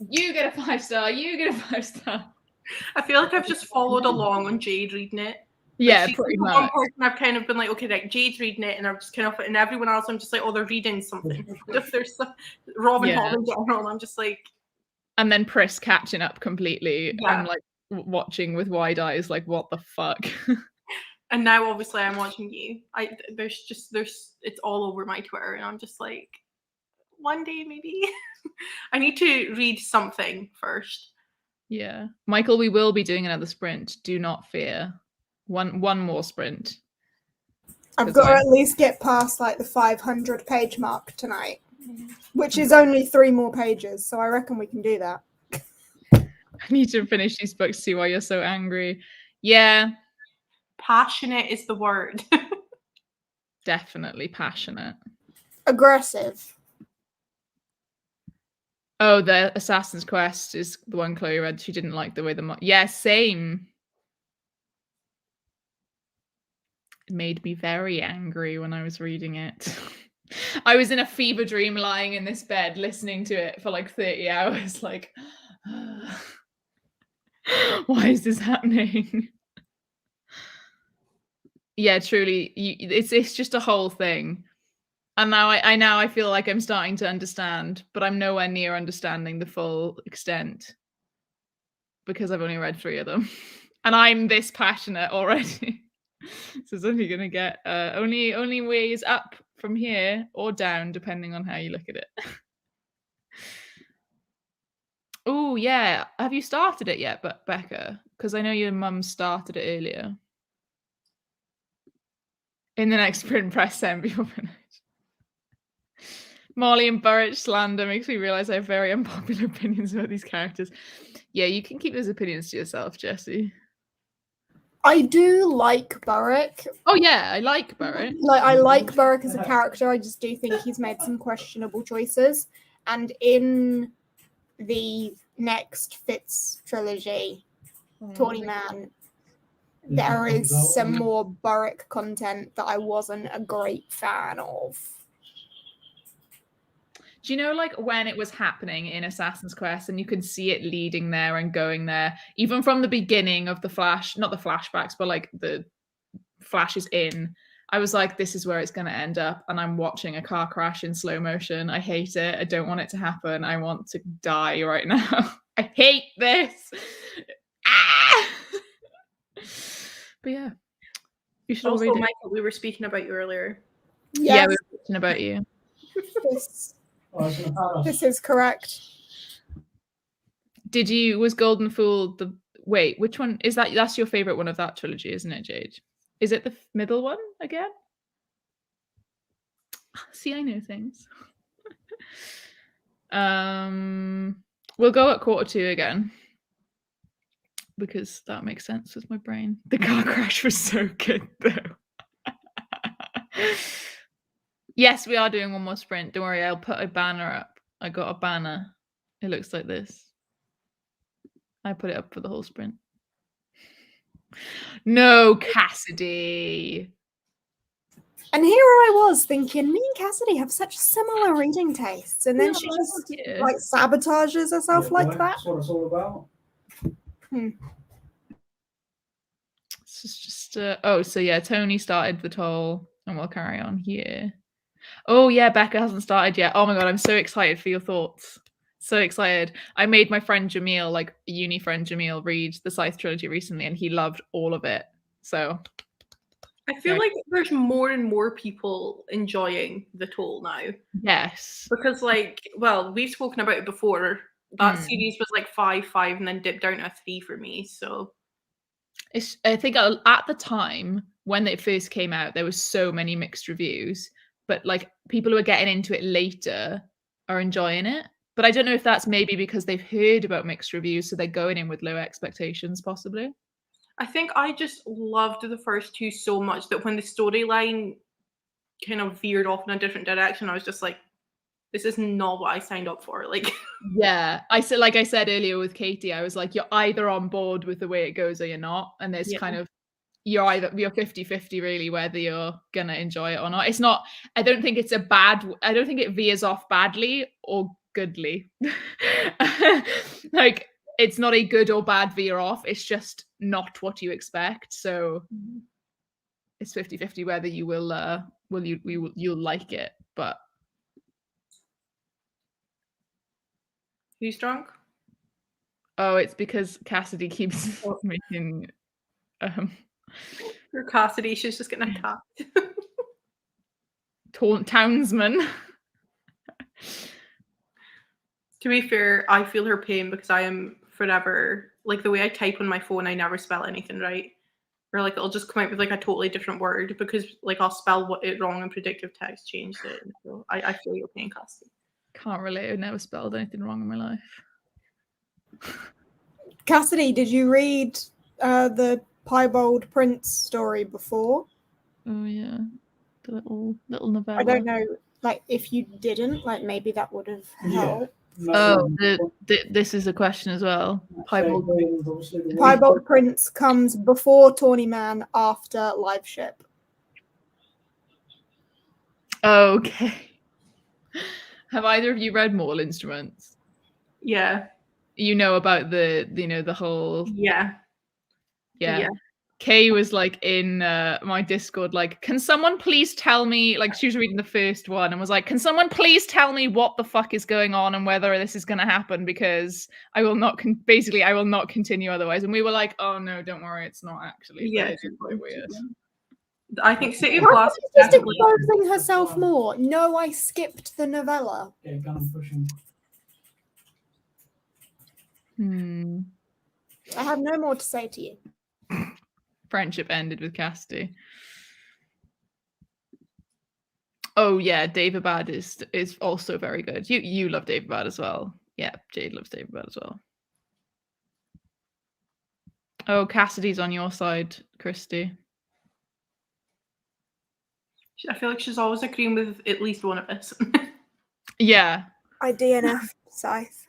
You get a 5-star, you get a 5-star. I feel like I've just followed along on Jade reading it. Yeah, like, pretty much. One person I've kind of been like, okay, like Jade's reading it, and I've just kind of, and everyone else I'm just like, oh, they're reading something. If there's some Robin Hood in general, and I'm just like. And then Pris catching up completely. Yeah. I'm like watching with wide eyes, like, what the fuck? And now obviously I'm watching you. There's it's all over my Twitter, and I'm just like, one day maybe. I need to read something first. Yeah. Michael, we will be doing another sprint. Do not fear. One more sprint. I've got to at least get past like the 500 page mark tonight, which is only 3 more pages. So I reckon we can do that. I need to finish these books to see why you're so angry. Yeah. Passionate is the word. Definitely passionate. Aggressive. Oh, the Assassin's Quest is the one Chloe read. She didn't like the way the... Yeah, same. It made me very angry when I was reading it. I was in a fever dream lying in this bed listening to it for like 30 hours, like, why is this happening? Yeah, truly, it's just a whole thing. And now I feel like I'm starting to understand, but I'm nowhere near understanding the full extent because I've only read 3 of them. And I'm this passionate already. So it's only gonna get only ways up from here or down, depending on how you look at it. Oh yeah. Have you started it yet, Becca? Because I know your mum started it earlier. In the next print press send before midnight. Molly and Burrich slander makes me realise I have very unpopular opinions about these characters. Yeah, you can keep those opinions to yourself, Jessie. I do like Burrick. Oh yeah, I like Burrick. Like I like Burrick as a character. I just do think he's made some questionable choices. And in the next Fitz trilogy, Tawny Man, there is some more Burrick content that I wasn't a great fan of. Do you know, like, when it was happening in Assassin's Quest and you could see it leading there and going there, even from the beginning of the flash, not the flashbacks, but like the flashes in, I was like, this is where it's going to end up. And I'm watching a car crash in slow motion. I hate it. I don't want it to happen. I want to die right now. I hate this. Ah! But yeah, you should all Also, read it. Michael, we were speaking about you earlier. Yeah, Yes, we were talking about you. this is correct. Was Golden Fool the wait, which one is that? That's your favorite one of that trilogy, isn't it, Jade? Is it the middle one again? See, I know things. We'll go at 1:45 again because that makes sense with my brain. The car crash was so good though. Yes, we are doing one more sprint. Don't worry, I'll put a banner up. I got a banner. It looks like this. I put it up for the whole sprint. No, Cassidy. And here I was thinking, me and Cassidy have such similar reading tastes, and then Yeah, she just yeah. like sabotages herself like that. That's what it's all about. Hmm. It's just oh, so yeah, Tony started the toll, and we'll carry on here. Oh yeah, Becca hasn't started yet. Oh my god, I'm so excited for your thoughts. So excited. I made my friend Jamil, like uni friend Jamil, read the Scythe trilogy recently, and he loved all of it. So I feel like there's more and more people enjoying the toll now. yes. Because, like, well, we've spoken about it before. That series was like 5, and then dipped down to a 3 for me. So I think at the time when it first came out, there was so many mixed reviews, but like people who are getting into it later are enjoying it. But I don't know if that's maybe because they've heard about mixed reviews, so they're going in with low expectations, possibly. I think I just loved the first 2 so much that when the storyline kind of veered off in a different direction, I was just like, this is not what I signed up for. Like, yeah, I said, like I said earlier with Katie, I was like, you're either on board with the way it goes or you're not. And there's kind of, you're 50-50 really, whether you're gonna enjoy it or not. It's not, I don't think it veers off badly or goodly. Like, it's not a good or bad veer off, it's just not what you expect. So it's 50-50 whether you will you'll like it. But who's drunk? oh, it's because Cassidy keeps making Your Cassidy, she's just getting attacked. Townsman. To be fair, I feel her pain because I am forever, like, the way I type on my phone, I never spell anything right. Or like it'll just come out with like a totally different word because like I'll spell it wrong and predictive text changed it. So I feel your pain, Cassidy. Can't relate. I've never spelled anything wrong in my life. Cassidy, did you read the Piebald Prince story before? Oh yeah, the little novella. I don't know, like if you didn't, like maybe that would have helped. Oh, this is a question as well. Piebald Prince comes before Tawny Man, after Live Ship. Okay. Have either of you read Mortal Instruments? Yeah. You know about the whole Yeah. yeah. Kay was like in my Discord, like, can someone please tell me, like she was reading the first one and was like, can someone please tell me what the fuck is going on and whether this is going to happen, because I will not basically I will not continue otherwise. And we were like, oh no, don't worry, it's not actually. Yeah, But it is quite weird. I think City of I Glass think is she's just definitely. exposing herself more. No, I skipped the novella. Yeah, gun pushing. I have no more to say to you. Friendship ended with Cassidy. Oh yeah, David Bad is also very good. You love David Bad as well. Yeah, Jade loves David Bad as well. Oh, Cassidy's on your side, Christy. I feel like she's always agreeing with at least one of us. Yeah. I DNF Scythe.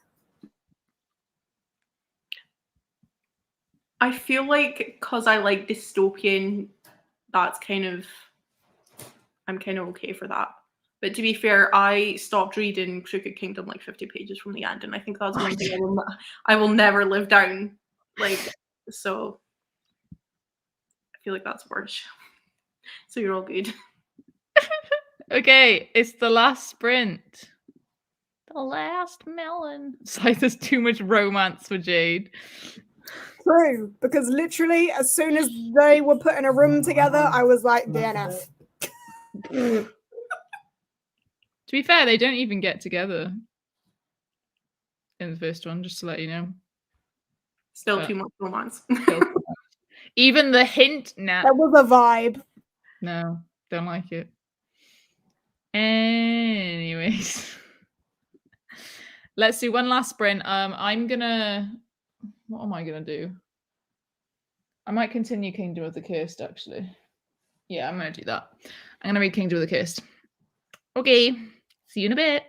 I feel like because I like dystopian, that's kind of, I'm kind of okay for that. But to be fair, I stopped reading Crooked Kingdom like 50 pages from the end, and I think that's one thing I will never live down. Like, so I feel like that's worse. So you're all good. Okay, it's the last sprint. The last melon. Scythe has too much romance for Jade. True, because literally as soon as they were put in a room together, I was like, DNF. To be fair, they don't even get together in the first one, just to let you know. Still too much romance. Even the hint now. There was a vibe. No, don't like it. Anyways. Let's do one last sprint. I'm gonna, what am I gonna do? I might continue Kingdom of the Cursed, actually. Yeah, I'm gonna do that. I'm gonna read Kingdom of the Cursed. Okay, see you in a bit.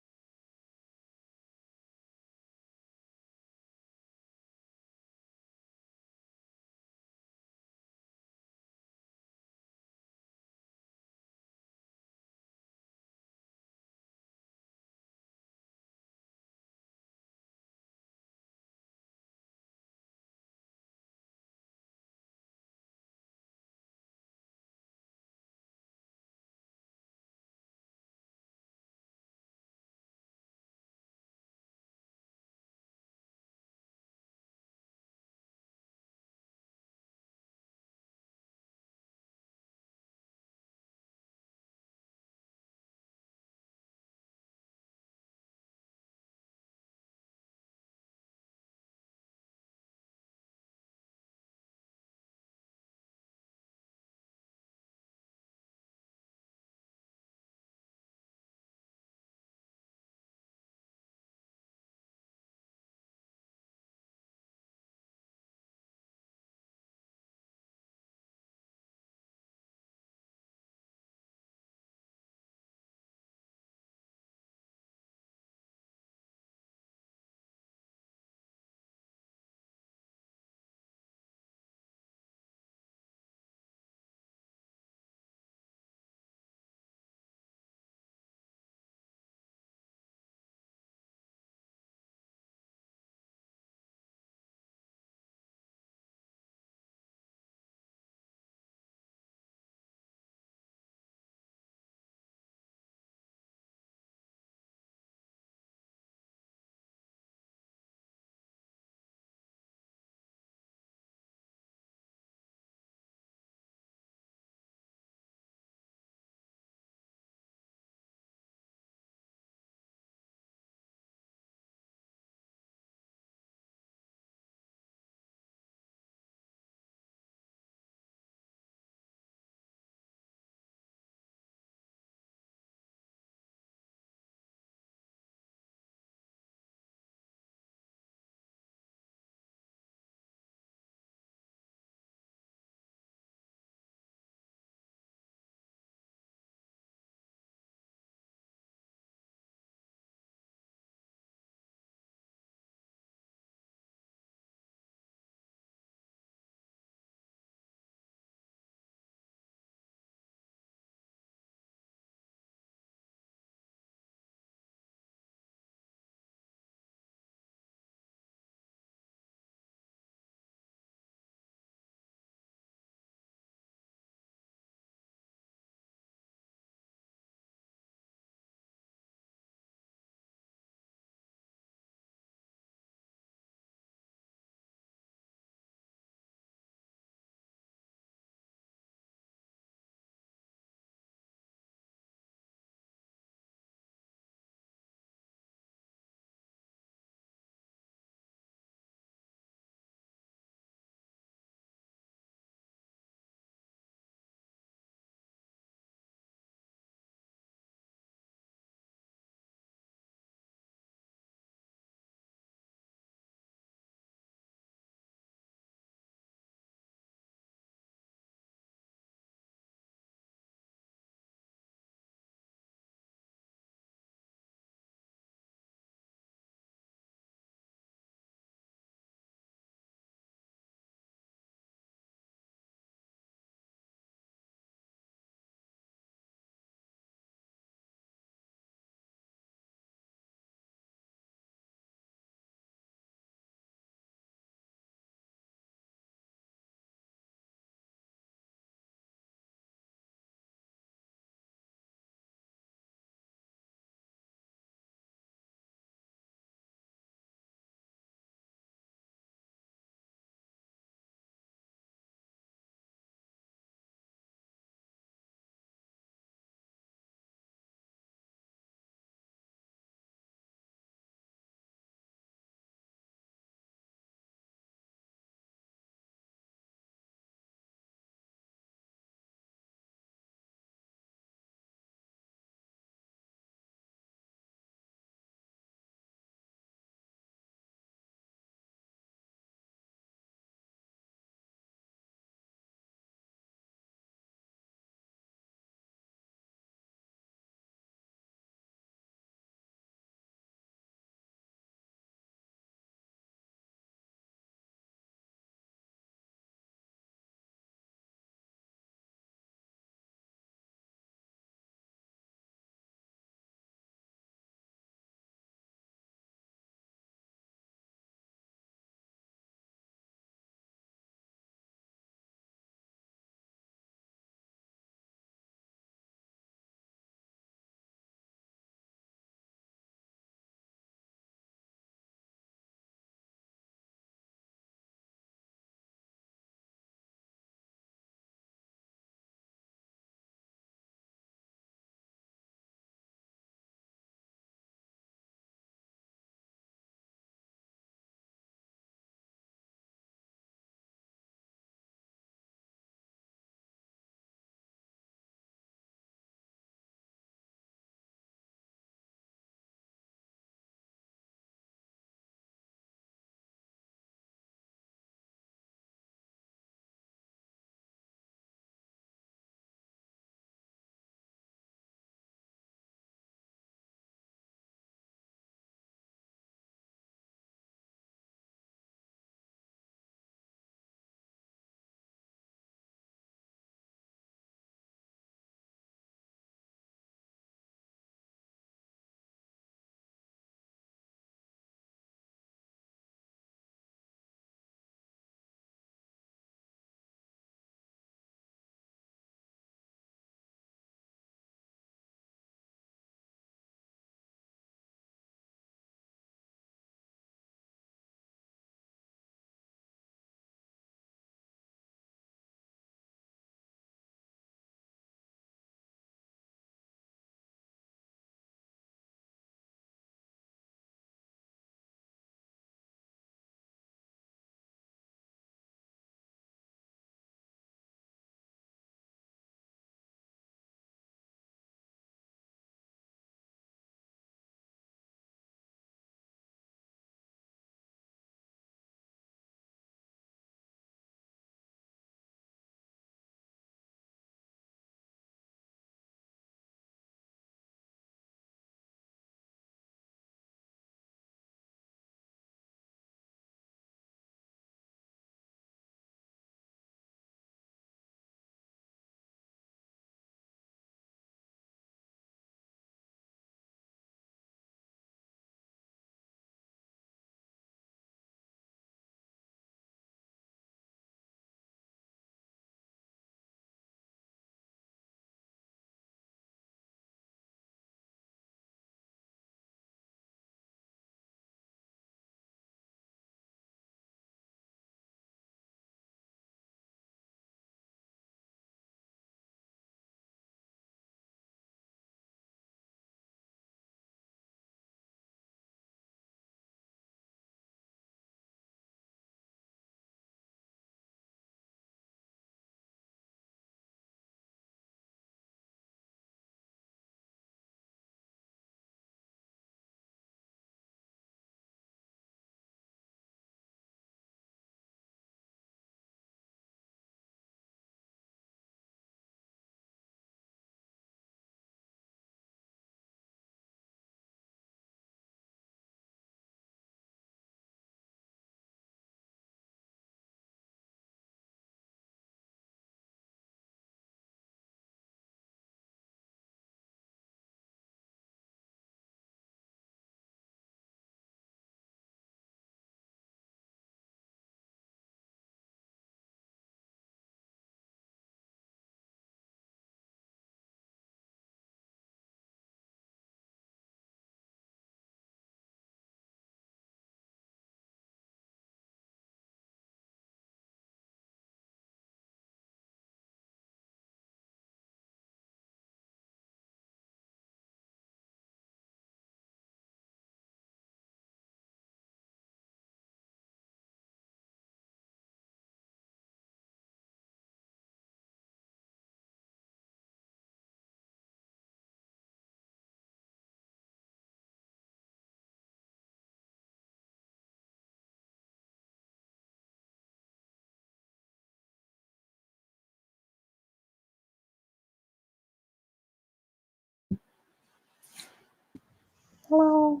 Hello.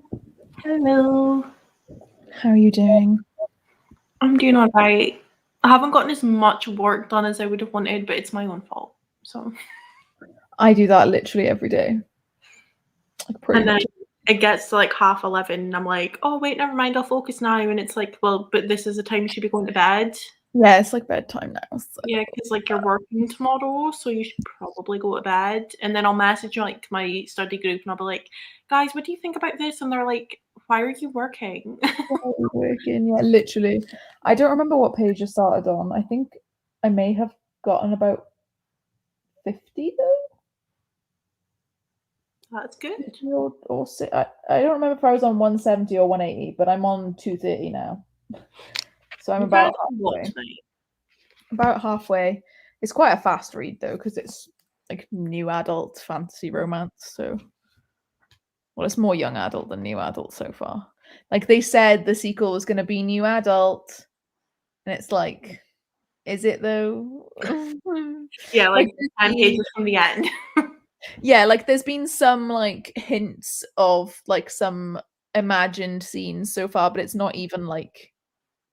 Hello. How are you doing? I'm doing all right. I haven't gotten as much work done as I would have wanted, but it's my own fault. So, I do that literally every day. Like pretty and then much. it gets to like 11:30, and I'm like, oh wait, never mind, I'll focus now. And it's like, well, but this is the time you should be going to bed. Yeah, it's like bedtime now. So. Yeah, because like you're working tomorrow, so you should probably go to bed. And then I'll message like my study group, and I'll be like, guys, what do you think about this? And they're like, why are you working? Working, yeah, literally. I don't remember what page I started on. I think I may have gotten about 50 though. That's good. 50 or I don't remember if I was on 170 or 180, but I'm on 230 now. So I'm about halfway. About halfway. It's quite a fast read though, because it's like new adult fantasy romance. So, well, it's more young adult than new adult so far. Like they said, the sequel was going to be new adult, and it's like, is it though? Yeah, like 10 been, pages from the end. yeah, like there's been some like hints of like some imagined scenes so far, but it's not even like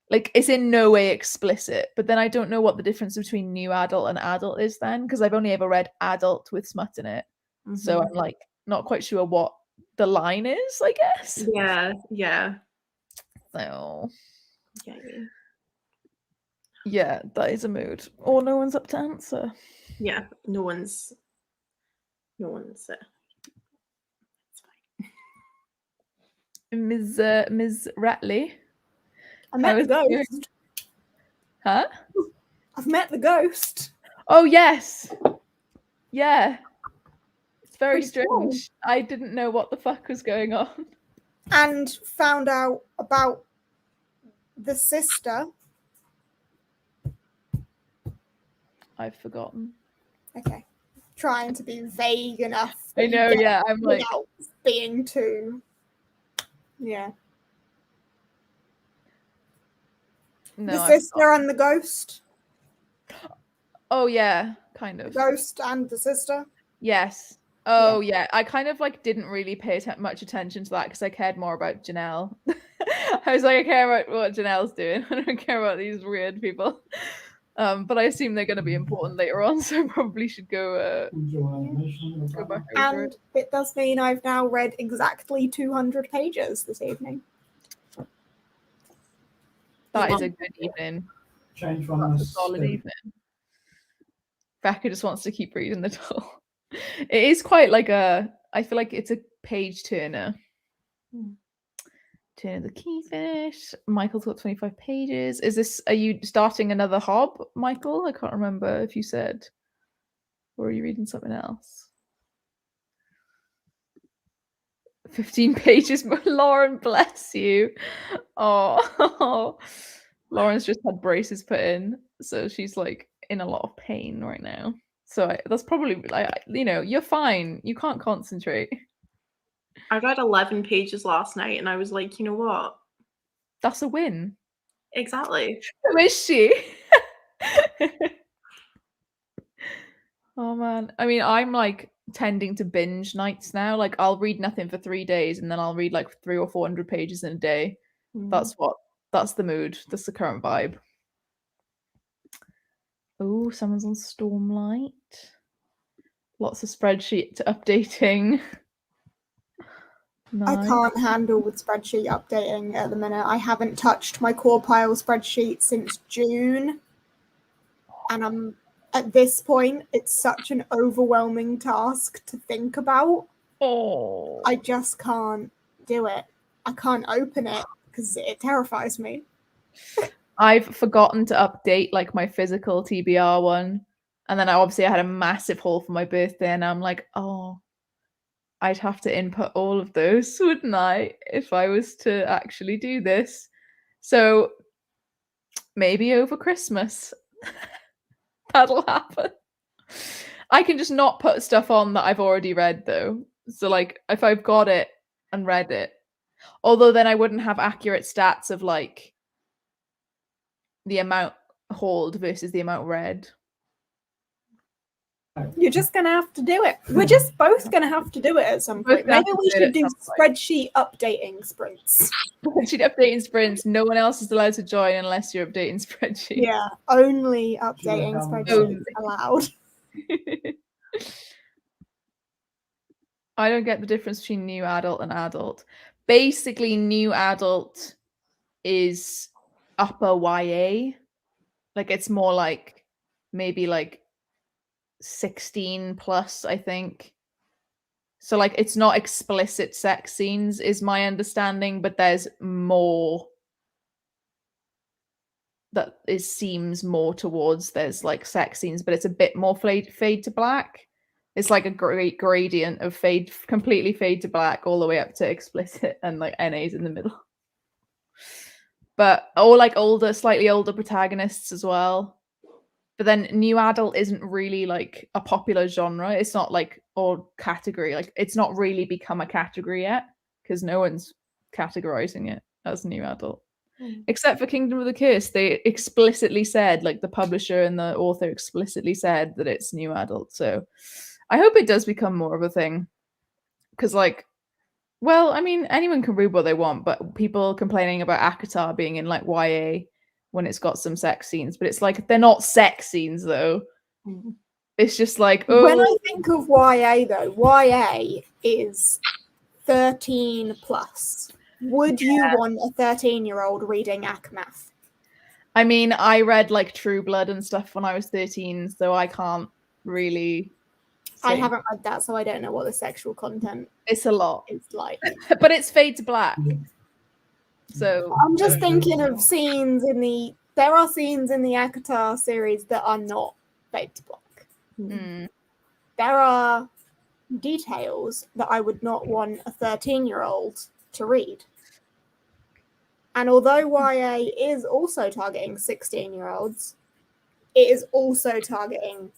it's in no way explicit. But then I don't know what the difference between new adult and adult is then, because I've only ever read adult with smut in it. So I'm like not quite sure what the line is, I guess. Yeah. So Yeah. yeah, that is a mood. Or no one's up to answer. Yeah, no one's it's fine. Ms. Ratley. I met the ghost. Huh? I've met the ghost. Oh yes. Yeah. It's very Pretty strange. cool. I didn't know what the fuck was going on. And found out about the sister. I've forgotten. Okay. Trying to be vague enough. I know, yeah. I'm like without being too. Yeah. no, the sister and the ghost. Oh yeah, kind of. The ghost and the sister. Yes. Oh yeah. I kind of like didn't really pay much attention to that because I cared more about Janelle. I was like, I care about what Janelle's doing. I don't care about these weird people. But I assume they're going to be important later on, so I probably should go back over and it does mean I've now read exactly 200 pages this evening. That is a good evening. Change one. That's a solid evening. Becca just wants to keep reading the doll. It is quite like I feel like it's a page turner. Turn of the Keyfish. Michael's got 25 pages. Are you starting another hob, Michael? I can't remember if you said. Or are you reading something else? 15 pages. Lauren, bless you. Oh, Lauren's just had braces put in, so she's like in a lot of pain right now. So that's probably like, you're fine. You can't concentrate. I read 11 pages last night, and I was like, you know what? That's a win. Exactly. Who is she? Oh man. I mean, I'm like tending to binge nights now. Like I'll read nothing for 3 days and then I'll read like 300 or 400 pages in a day. That's the mood. That's the current vibe. Oh, someone's on Stormlight. Lots of spreadsheet updating. Nice. I can't handle with spreadsheet updating at the minute. I haven't touched my core pile spreadsheet since June. And I'm at this point, it's such an overwhelming task to think about. Oh. I just can't do it. I can't open it because it terrifies me. I've forgotten to update like my physical TBR one. And then I had a massive haul for my birthday and I'm like, oh, I'd have to input all of those, wouldn't I, if I was to actually do this? So maybe over Christmas that'll happen. I can just not put stuff on that I've already read though. So like if I've got it and read it, although then I wouldn't have accurate stats of like the amount hauled versus the amount read. You're just gonna have to do it. We're just both gonna have to do it at some Both point. gonna have Maybe to we do it should do at some point. spreadsheet updating sprints. Spreadsheet updating sprints. No one else is allowed to join unless you're updating spreadsheet. Yeah, only updating spreadsheets allowed. I don't get the difference between new adult and adult. Basically, new adult is upper YA. Like it's more like maybe like 16 plus, I think. So like it's not explicit sex scenes is my understanding, but there's more that it seems more towards there's like sex scenes, but it's a bit more fade to black. It's like a great gradient of completely fade to black all the way up to explicit and like NA's in the middle. But or like slightly older protagonists as well. But then new adult isn't really like a popular genre. It's not like or category. Like it's not really become a category yet because no one's categorizing it as new adult. Except for Kingdom of the Curse, they explicitly said, like the publisher and the author explicitly said that it's new adult. So I hope it does become more of a thing. Because like, well, I mean, anyone can read what they want, but people complaining about Akatar being in like YA when it's got some sex scenes, but it's like they're not sex scenes though. It's just like, oh. When I think of YA though, YA is 13 plus. Would you want a 13-year-old reading Akamath? I mean, I read like True Blood and stuff when I was 13, so I can't really I haven't read that, so I don't know what the sexual content it's a lot. is like. But it's fade to black. So I'm just thinking of scenes in the there are scenes in the Akatar series that are not fade to black. There are details that I would not want a 13-year-old to read. And although YA is also targeting 16-year-olds, it is also targeting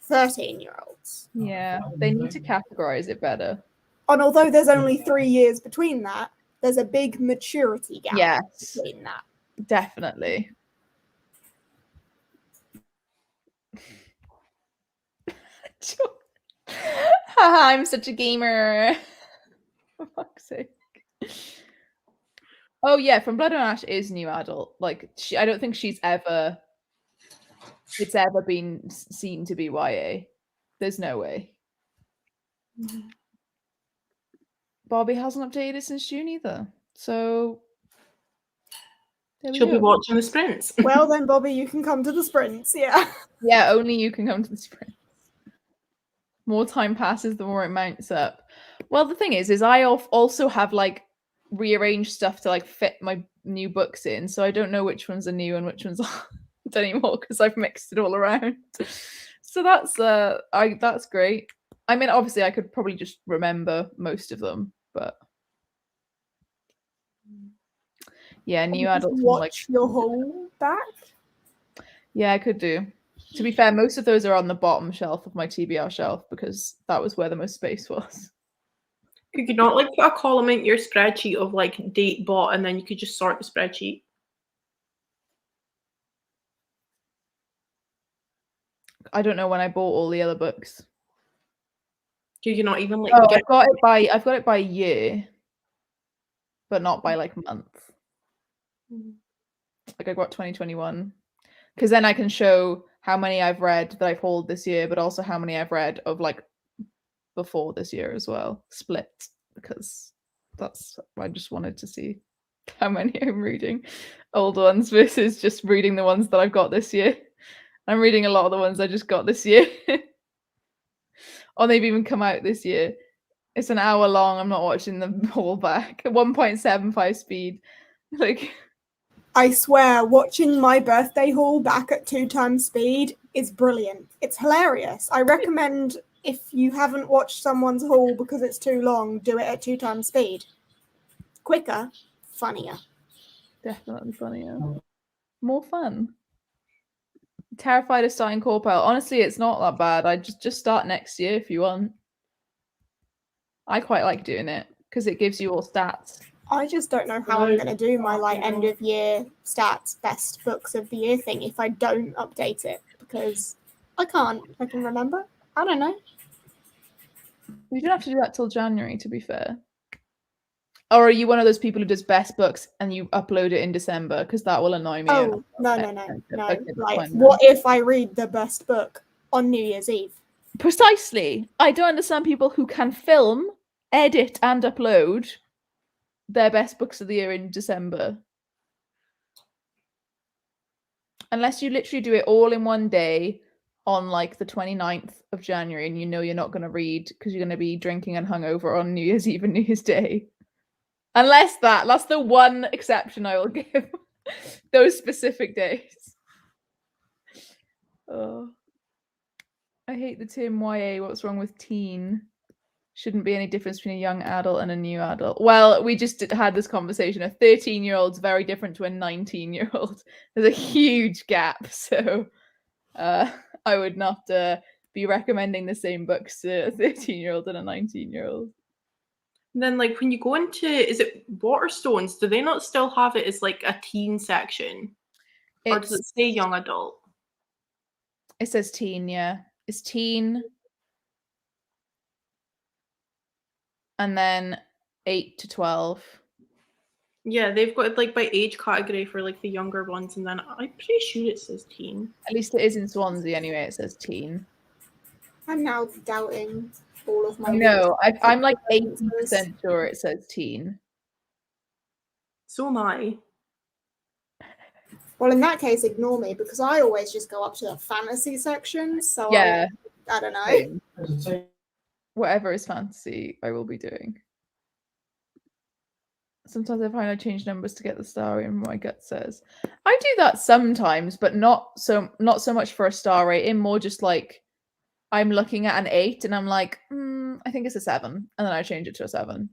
13-year-olds. Yeah, they need to categorize it better. And although there's only 3 years between that, there's a big maturity gap between that. Definitely. I'm such a gamer. For fuck's sake. Oh yeah, From Blood and Ash is new adult. Like I don't think it's ever been seen to be YA. There's no way. Bobby hasn't updated it since June either. So she'll be watching the sprints. Well then, Bobby, you can come to the sprints, yeah. Yeah, only you can come to the sprints. More time passes, the more it mounts up. Well, the thing is I also have like rearranged stuff to like fit my new books in, so I don't know which ones are new and which ones aren't anymore because I've mixed it all around. So that's great. I mean, obviously, I could probably just remember most of them, but yeah, new adults. Watch your haul back. Yeah, I could do. To be fair, most of those are on the bottom shelf of my TBR shelf because that was where the most space was. Could you not like put a column in your spreadsheet of like date bought and then you could just sort the spreadsheet? I don't know when I bought all the other books. Could you not even like I've got it by year, but not by like month. Like I got 2021. Because then I can show how many I've read that I've hauled this year, but also how many I've read of like before this year as well, split, because I just wanted to see how many I'm reading old ones versus just reading the ones that I've got this year. I'm reading a lot of the ones I just got this year. Or they've even come out this year. It's an hour long. I'm not watching them all back at 1.75 speed. Like I swear, watching my birthday haul back at 2 times speed is brilliant. It's hilarious. I recommend if you haven't watched someone's haul because it's too long, do it at 2 times speed. Quicker, funnier. Definitely funnier. More fun. Terrified of starting Corpel. Honestly, it's not that bad. I just start next year if you want. I quite like doing it because it gives you all stats. I just don't know how I'm going to do my like end of year stats, best books of the year thing if I don't update it because I can't. I can remember. I don't know. We don't have to do that till January, to be fair. Or are you one of those people who does best books and you upload it in December? Because that will annoy me. Oh, no. Okay, Like, what if I read the best book on New Year's Eve? Precisely. I don't understand people who can film, edit, and upload their best books of the year in December. Unless you literally do it all in one day on like the 29th of January and you know you're not going to read because you're going to be drinking and hungover on New Year's Eve and New Year's Day. Unless that's the one exception I will give. Those specific days. Oh. I hate the term YA. What's wrong with teen? Shouldn't be any difference between a young adult and a new adult. Well, we just had this conversation. A 13-year-old's very different to a 19-year-old. There's a huge gap. So I would not be recommending the same books to a 13-year-old and a 19-year-old. Then, like, when you go into, is it Waterstones? Do they not still have it as like a teen section, or does it say young adult? It says teen, yeah. It's teen, and then 8 to 12. Yeah, they've got it like by age category for like the younger ones, and then I'm pretty sure it says teen. At least it is in Swansea anyway. It says teen. I'm now doubting all of my. No, I'm like 80% sure it says teen. So am I. Well, in that case, ignore me because I always just go up to the fantasy section. So yeah, I don't know. Whatever is fantasy, I will be doing. Sometimes I find I change numbers to get the star rating. My gut says I do that sometimes, but not so much for a star rating. More just like I'm looking at an 8 and I'm like, I think it's a 7, and then I change it to a 7.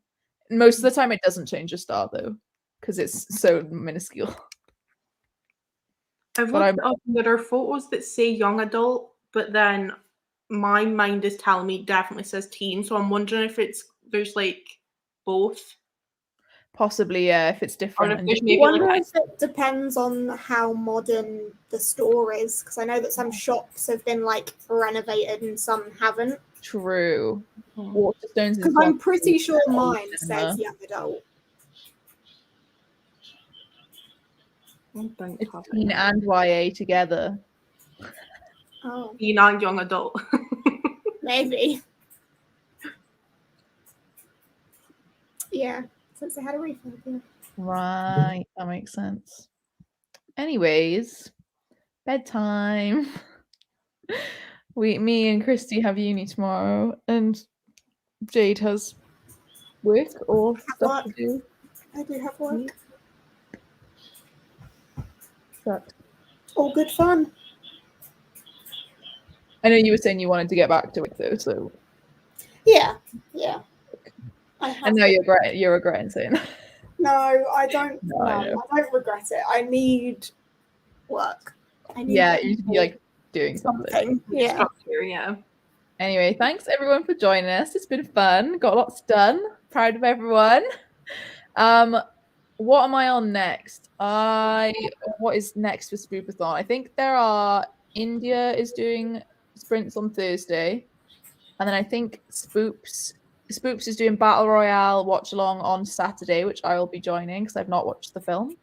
Most of the time, it doesn't change a star though, because it's so minuscule. I've looked up, there are photos that say young adult, but then my mind is telling me it definitely says teen. So I'm wondering if there's like both. Possibly, yeah, if it's different. I wonder if it depends on how modern the store is, because I know that some shops have been like renovated and some haven't. True. Waterstones. Because I'm pretty sure mine says young adult. It's teen and YA together. Oh. Teen and young adult. Maybe. Yeah. Since I had a refund. Yeah. Right, that makes sense. Anyways, bedtime. Me and Christy have uni tomorrow, and Jade has work or stuff to do. I do have work. But all good fun. I know you were saying you wanted to get back to it though, so yeah. And now you're regretting saying that. No, I don't. No, I don't regret it. I need work. I need you should be like doing something. Yeah. Structure, yeah. Anyway, thanks everyone for joining us. It's been fun. Got lots done. Proud of everyone. What am I on next? What is next for Spoopathon? I think India is doing sprints on Thursday, and then I think Spoops is doing Battle Royale watch along on Saturday, which I will be joining because I've not watched the film.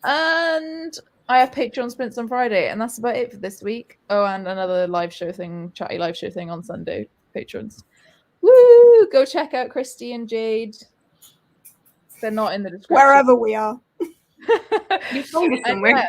And I have Patreon sprints on Friday, and that's about it for this week. Oh, and another chatty live show thing on Sunday, patrons. Woo! Go check out Christy and Jade. They're not in the description. Wherever we are. You told us somewhere.